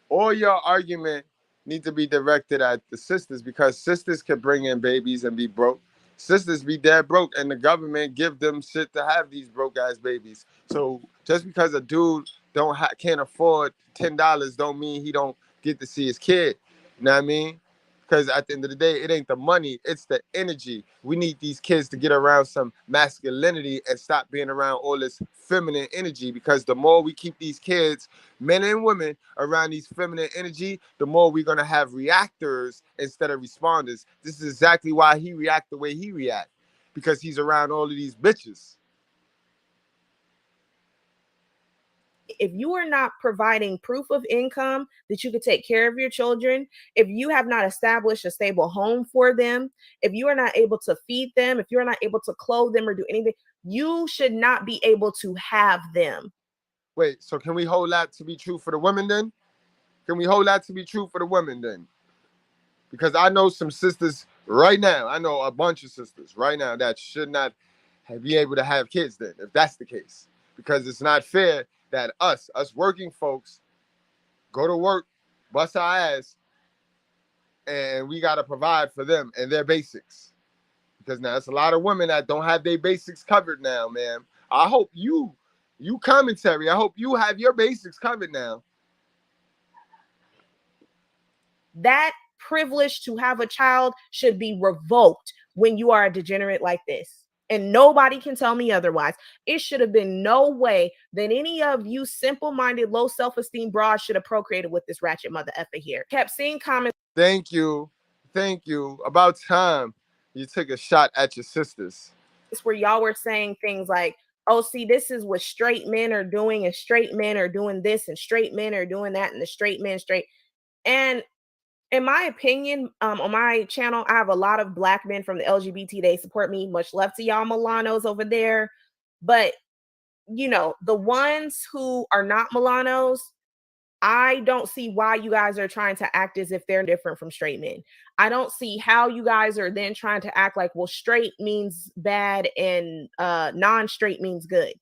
all your argument need to be directed at the sisters because sisters can bring in babies and be broke. Sisters be dead broke and the government give them shit to have these broke ass babies. So just because a dude can't afford $10 don't mean he don't get to see his kid. You know what I mean? Because at the end of the day, it ain't the money, it's the energy. We need these kids to get around some masculinity and stop being around all this feminine energy because the more we keep these kids, men and women, around these feminine energy, the more we're going to have reactors instead of responders. This is exactly why he react the way he react because he's around all of these bitches. If you are not providing proof of income that you could take care of your children, if you have not established a stable home for them, if you are not able to feed them, if you're not able to clothe them or do anything, you should not be able to have them. Wait, so can we hold that to be true for the women then? Can we hold that to be true for the women then? Because I know some sisters right now, I know a bunch of sisters right now that should not be able to have kids then, if that's the case. Because it's not fair that us working folks, go to work, bust our ass, and we got to provide for them and their basics. Because now it's a lot of women that don't have their basics covered now, man. I hope you commentary, I hope you have your basics covered now. That privilege to have a child should be revoked when you are a degenerate like this. And nobody can tell me otherwise. It should have been no way that any of you simple-minded, low self-esteem broads should have procreated with this ratchet mother effer here. Kept seeing comments. Thank you. About time you took a shot at your sisters. Where y'all were saying things like, oh, see, this is what straight men are doing, and straight men are doing this, and straight men are doing that, and the straight men straight. And in my opinion, on my channel, I have a lot of Black men from the LGBT. They support me. Much love to y'all Milanos over there. But, you know, the ones who are not Milanos, I don't see why you guys are trying to act as if they're different from straight men. I don't see how you guys are then trying to act like, well, straight means bad and non-straight means good.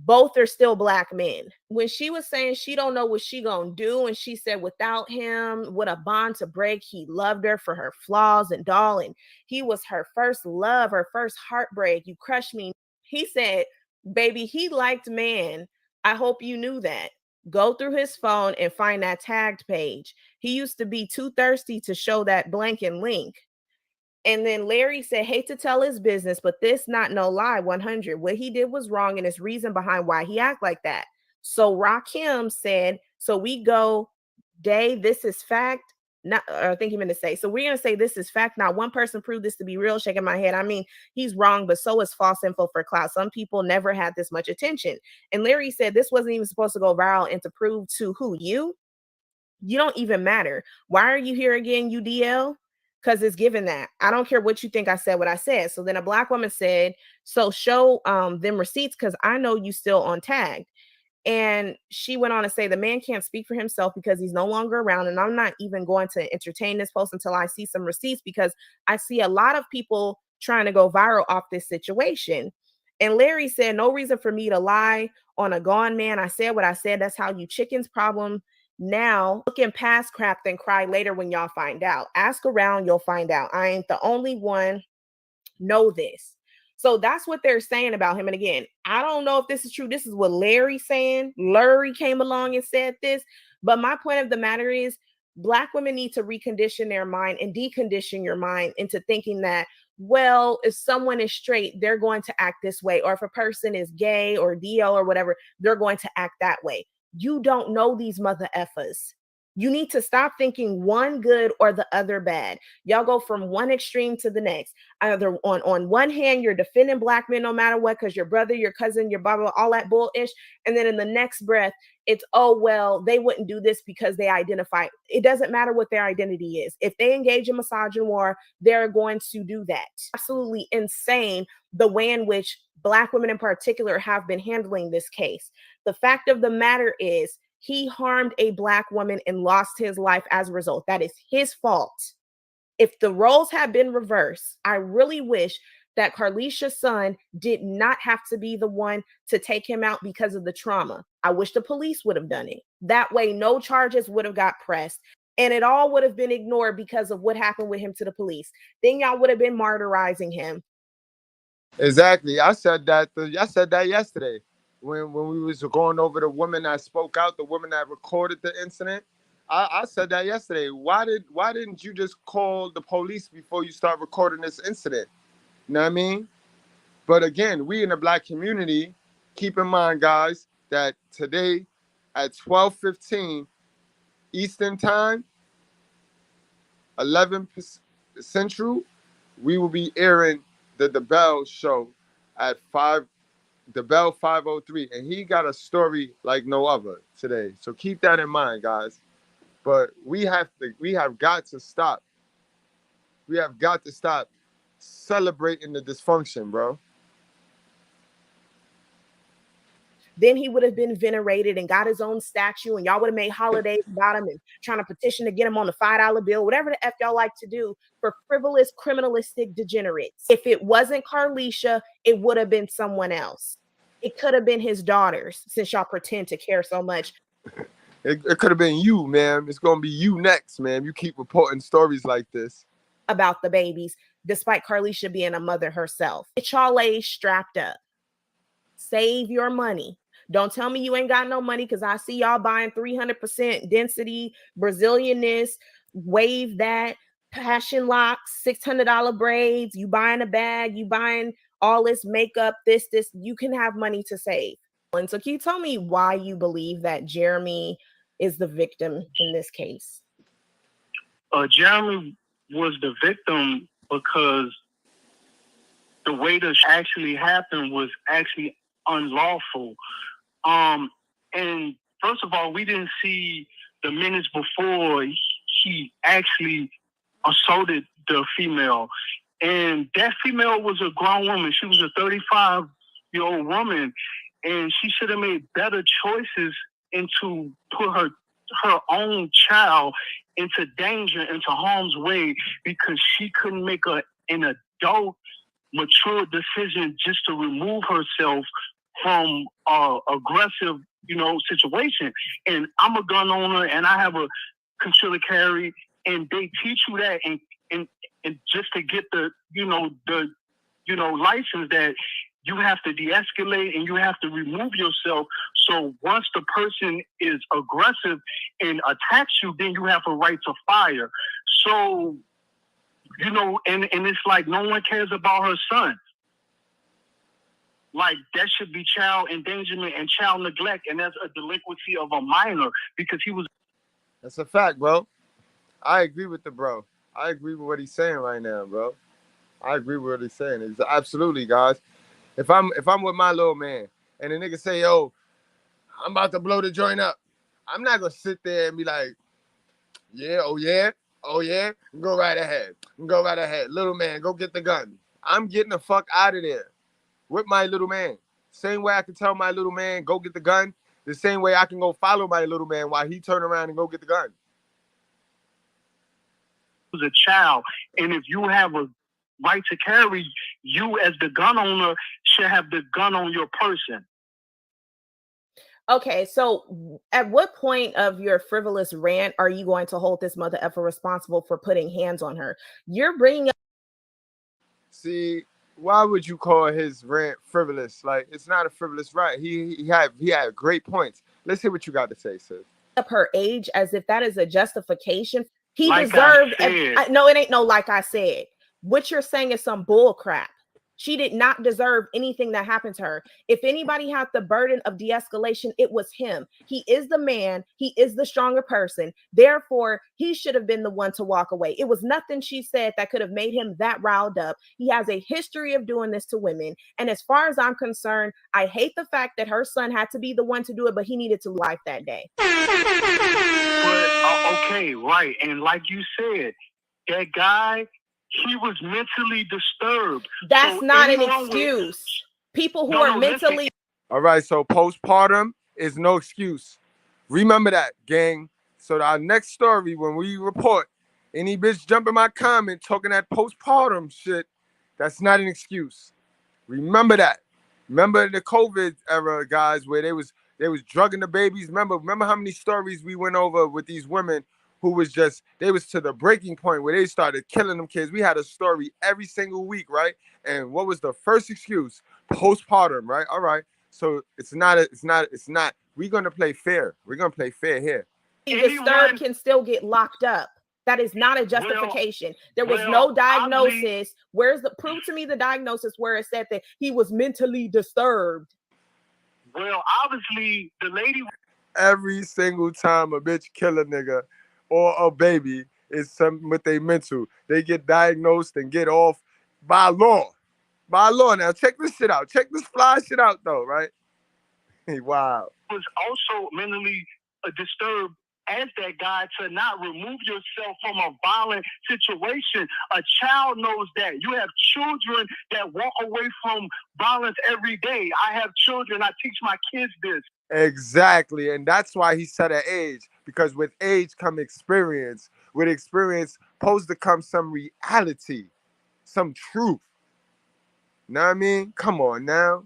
Both are still Black men. When she was saying she don't know what she gonna do, and she said without him, what a bond to break. He loved her for her flaws and all, and he was her first love, her first heartbreak. You crushed me. He said, baby, he liked man. I hope you knew that. Go through his phone and find that tagged page. He used to be too thirsty to show that blank and link. And then Larry said, hate to tell his business, but this not no lie, 100. What he did was wrong, and it's reason behind why he act like that. So Rakim said, so we go, Day, this is fact. Not, I think he meant to say, so we're going to say this is fact. Not one person proved this to be real. Shaking my head. I mean, he's wrong, but so is false info for clout. Some people never had this much attention. And Larry said this wasn't even supposed to go viral, and to prove to who? You don't even matter. Why are you here again, UDL? Because it's given that. I don't care what you think I said what I said. So then a Black woman said, so show them receipts because I know you still on tag. And she went on to say the man can't speak for himself because he's no longer around. And I'm not even going to entertain this post until I see some receipts, because I see a lot of people trying to go viral off this situation. And Larry said, no reason for me to lie on a gone man. I said what I said. That's how you chickens problem. Now, looking past crap, then cry later when y'all find out. Ask around, you'll find out. I ain't the only one. Know this. So that's what they're saying about him. And again, I don't know if this is true. This is what Larry's saying. Larry came along and said this. But my point of the matter is, Black women need to recondition their mind and decondition your mind into thinking that, well, if someone is straight, they're going to act this way. Or if a person is gay or DL or whatever, they're going to act that way. You don't know these mother effers. You need to stop thinking one good or the other bad. Y'all go from one extreme to the next. Either on one hand, you're defending Black men no matter what, because your brother, your cousin, your blah, all that bullish. And then in the next breath, it's, oh, well, they wouldn't do this because they identify. It doesn't matter what their identity is. If they engage in misogyny war, they're going to do that. Absolutely insane the way in which Black women in particular have been handling this case. The fact of the matter is, he harmed a Black woman and lost his life as a result. That is his fault. If the roles had been reversed, I really wish that Carlisha's son did not have to be the one to take him out because of the trauma. I wish the police would have done it. That way, no charges would have got pressed, and it all would have been ignored because of what happened with him to the police. Then y'all would have been martyrizing him. Exactly. I said that yesterday when we was going over the woman that spoke out, the woman that recorded the incident. I said that yesterday. Why didn't you just call the police before you start recording this incident? You know what I mean? But again, we in the Black community, keep in mind, guys, that today at 12:15 Eastern Time, 11 Central, we will be airing the Bell show at 5. The Bell 503, and he got a story like no other today. So keep that in mind, guys. But we have got to stop. We have got to stop celebrating the dysfunction, bro. Then he would have been venerated and got his own statue, and y'all would have made holidays about him and trying to petition to get him on the $5 bill, whatever the F y'all like to do for frivolous, criminalistic degenerates. If it wasn't Carlisha, it would have been someone else. It could have been his daughters, since y'all pretend to care so much. It could have been you, man. It's gonna be you next, man. You keep reporting stories like this about the babies, despite Carlisha being a mother herself. Get y'all strapped up. Save your money. Don't tell me you ain't got no money, because I see y'all buying 300% density, Brazilianness, wave that, passion locks, $600 braids. You buying a bag, you buying all this makeup, this. You can have money to save. And so can you tell me why you believe that Jeremy is the victim in this case? Jeremy was the victim because the way this actually happened was actually unlawful. And first of all, we didn't see the minutes before he actually assaulted the female. And that female was a grown woman. She was a 35-year-old woman. And she should have made better choices into put her own child into danger, into harm's way, because she couldn't make an adult, mature decision just to remove herself from aggressive, situation. And I'm a gun owner, and I have a concealed carry, and they teach you that, and just to get the license, that you have to de-escalate and you have to remove yourself. So once the person is aggressive and attacks you, then you have a right to fire. So, and it's like no one cares about her son. Like, that should be child endangerment and child neglect, and that's a delinquency of a minor, because he was... That's a fact, bro. I agree with the bro. I agree with what he's saying right now, bro. I agree with what he's saying. It's absolutely, guys. If I'm with my little man and the nigga say, yo, I'm about to blow the joint up, I'm not gonna sit there and be like, yeah, oh yeah, go right ahead. Little man, go get the gun. I'm getting the fuck out of there with my little man. Same way I can tell my little man, go get the gun, the same way I can go follow my little man while he turn around and go get the gun. Was a child, and if you have a right to carry, you as the gun owner should have the gun on your person. Okay, so at what point of your frivolous rant are you going to hold this mother effer responsible for putting hands on her? You're bringing up... See, why would you call his rant frivolous? Like, it's not a frivolous rant. He had great points. Let's hear what you got to say, sis. Up her age as if that is a justification. He deserved... No, it ain't no like I said. What you're saying is some bull crap. She did not deserve anything that happened to her. If anybody had the burden of de-escalation, it was him. He is the man. He is the stronger person. Therefore, he should have been the one to walk away. It was nothing she said that could have made him that riled up. He has a history of doing this to women. And as far as I'm concerned, I hate the fact that her son had to be the one to do it, but he needed to life that day. But, okay, right. And like you said, that guy... he was mentally disturbed. That's not an excuse. People who are mentally... All right, so postpartum is no excuse. Remember that, gang. So our next story, when we report any bitch jump in my comment talking that postpartum shit, that's not an excuse. Remember that. Remember the COVID era, guys, where they was drugging the babies. Remember how many stories we went over with these women who was just, they was to the breaking point where they started killing them kids. We had a story every single week, right? And what was the first excuse? Postpartum, right? All right. So it's not. We're gonna play fair. We're gonna play fair here. Disturbed can still get locked up. That is not a justification. There was no diagnosis. Prove to me the diagnosis where it said that he was mentally disturbed. Well, obviously the lady... Every single time a bitch kill a nigga or a baby is something with their mental. They get diagnosed and get off by law. By law. Now check this shit out. Check this fly shit out though, right? Wow. Was also mentally disturbed as that guy to not remove yourself from a violent situation. A child knows that. You have children that walk away from violence every day. I have children. I teach my kids this. Exactly. And that's why he said at age, because with age come experience. With experience supposed to come some reality, some truth. Know what I mean? Come on now.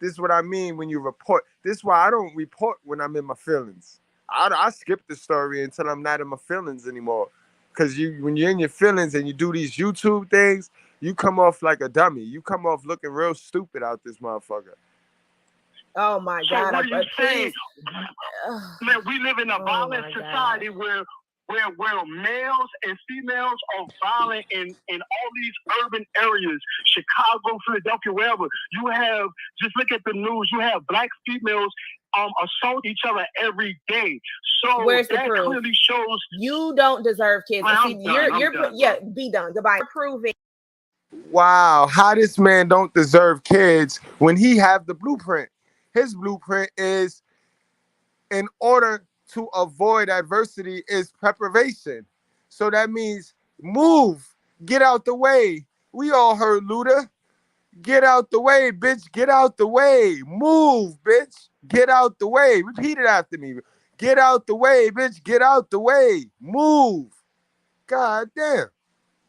This is what I mean when you report. This is why I don't report when I'm in my feelings. I skip the story until I'm not in my feelings anymore. Because when you're in your feelings and you do these YouTube things, you come off like a dummy. You come off looking real stupid out this motherfucker. Oh my God! So what are you saying? Man, we live in a violent society where males and females are violent in all these urban areas, Chicago, Philadelphia, wherever. You have, just look at the news, you have black females assault each other every day. So where's the that proof? clearly shows you don't deserve kids. Man, See, you're done, yeah, be done. Goodbye. You're proving. Wow, how this man don't deserve kids when he have the blueprint. His blueprint is, in order to avoid adversity, is preparation. So that means move, get out the way. We all heard Luda. Get out the way, bitch. Get out the way. Move, bitch. Get out the way. Repeat it after me. Get out the way, bitch. Get out the way. Move. God damn.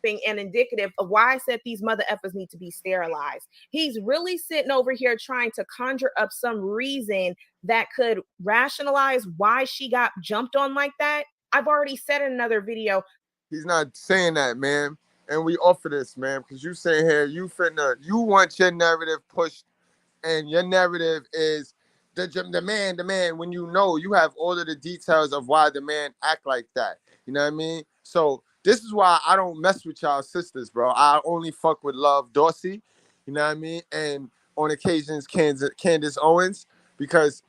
And indicative of why I said these mother effers need to be sterilized. He's really sitting over here trying to conjure up some reason that could rationalize why she got jumped on like that. I've already said in another video. He's not saying that, man. And we offer this, man, because you saying here, you want your narrative pushed, and your narrative is the man, when you know you have all of the details of why the man act like that. You know what I mean? So this is why I don't mess with y'all sisters, bro. I only fuck with Love Dorsey, you know what I mean? And on occasions, Candace Owens, because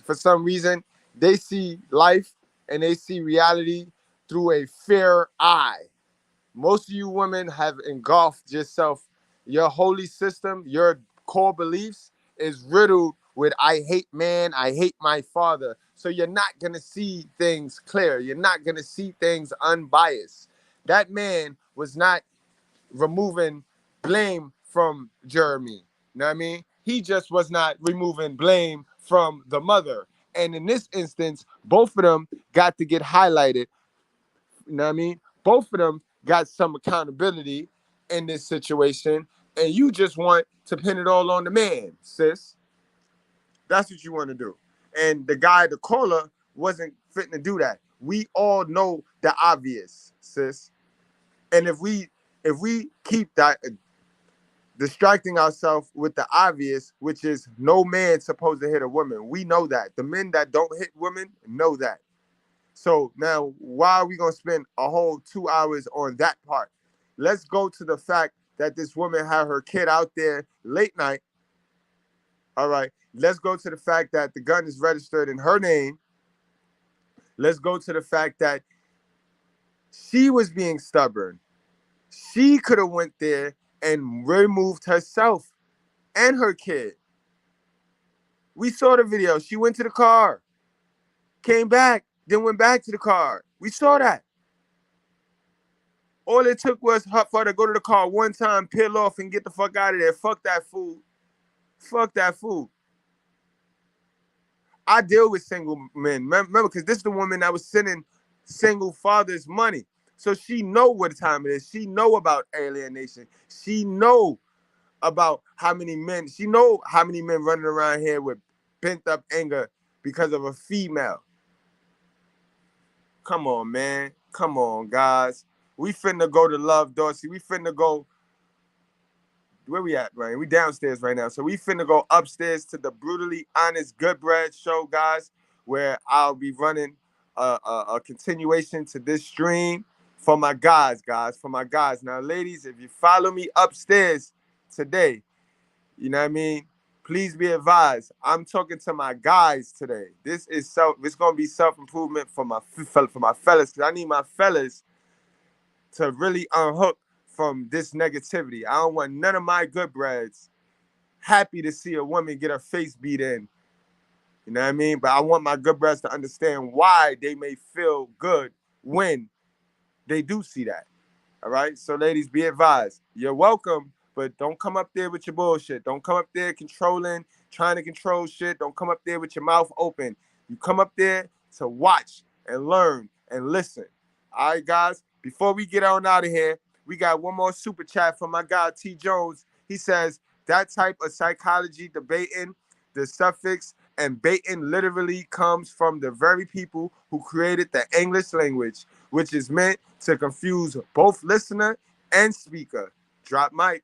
for some reason, they see life and they see reality through a fair eye. Most of you women have engulfed yourself. Your holy system, your core beliefs is riddled with I hate man, I hate my father. So you're not going to see things clear. You're not going to see things unbiased. That man was not removing blame from Jeremy. You know what I mean? He just was not removing blame from the mother. And in this instance, both of them got to get highlighted. You know what I mean? Both of them got some accountability in this situation, and you just want to pin it all on the man, sis. That's what you want to do. And the guy, the caller, wasn't fitting to do that. We all know the obvious, sis. And if we keep that distracting ourselves with the obvious, which is no man supposed to hit a woman, we know that. The men that don't hit women know that. So now, why are we going to spend a whole 2 hours on that part? Let's go to the fact that this woman had her kid out there late night. All right. Let's go to the fact that the gun is registered in her name. Let's go to the fact that she was being stubborn. She could have went there and removed herself and her kid. We saw the video. She went to the car, came back, then went back to the car. We saw that. All it took was for her to go to the car one time, peel off, and get the fuck out of there. Fuck that fool. Fuck that fool. I deal with single men. Remember, because this is the woman that was sending single fathers money. So she know what time it is. She know about alienation. She know about how many men. She know how many men running around here with pent up anger because of a female. Come on, man. Come on, guys. We finna go to Love Dorsey. We finna go. Where we at, Ryan? We downstairs right now. So we finna go upstairs to the Brutally Honest Goodbread show, guys, where I'll be running a continuation to this stream for my guys, for my guys. Now, ladies, if you follow me upstairs today, you know what I mean? Please be advised. I'm talking to my guys today. This is it's gonna be self-improvement for my fellas, because I need my fellas to really unhook from this negativity. I don't want none of my Goodbreads happy to see a woman get her face beat in. You know what I mean? But I want my Goodbreads to understand why they may feel good when they do see that. All right? So ladies, be advised. You're welcome, but don't come up there with your bullshit. Don't come up there controlling, trying to control shit. Don't come up there with your mouth open. You come up there to watch and learn and listen. All right, guys? Before we get on out of here, we got one more super chat from my guy, T. Jones. He says, that type of psychology debating The suffix and baiting literally comes from the very people who created the English language, which is meant to confuse both listener and speaker. Drop mic.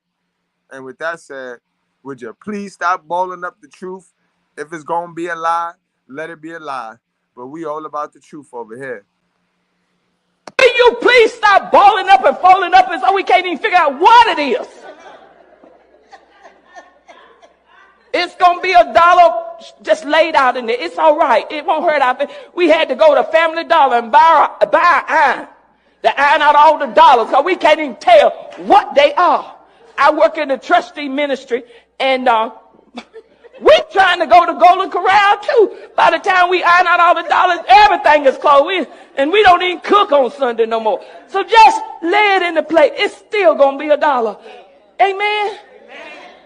And with that said, would you please stop balling up the truth? If it's going to be a lie, let it be a lie. But we all about the truth over here. Will you please stop balling up and folding up and so we can't even figure out what it is? It's going to be $1 just laid out in there. It's all right. It won't hurt our. We had to go to Family Dollar and buy iron. To iron out all the dollars because we can't even tell what they are. I work in the trustee ministry, and we're trying to go to Golden Corral, too. By the time we iron out all the dollars, everything is closed. And we don't even cook on Sunday no more. So just lay it in the plate. It's still going to be $1. Amen?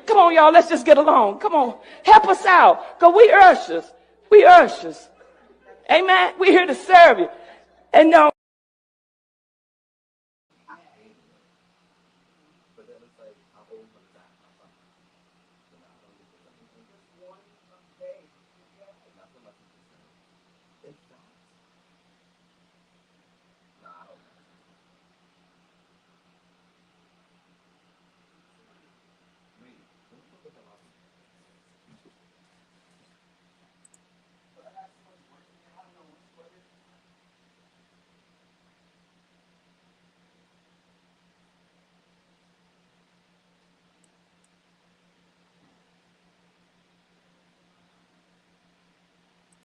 Come on, y'all. Let's just get along. Come on. Help us out. Because we ushers. We ushers. Amen? We're here to serve you. And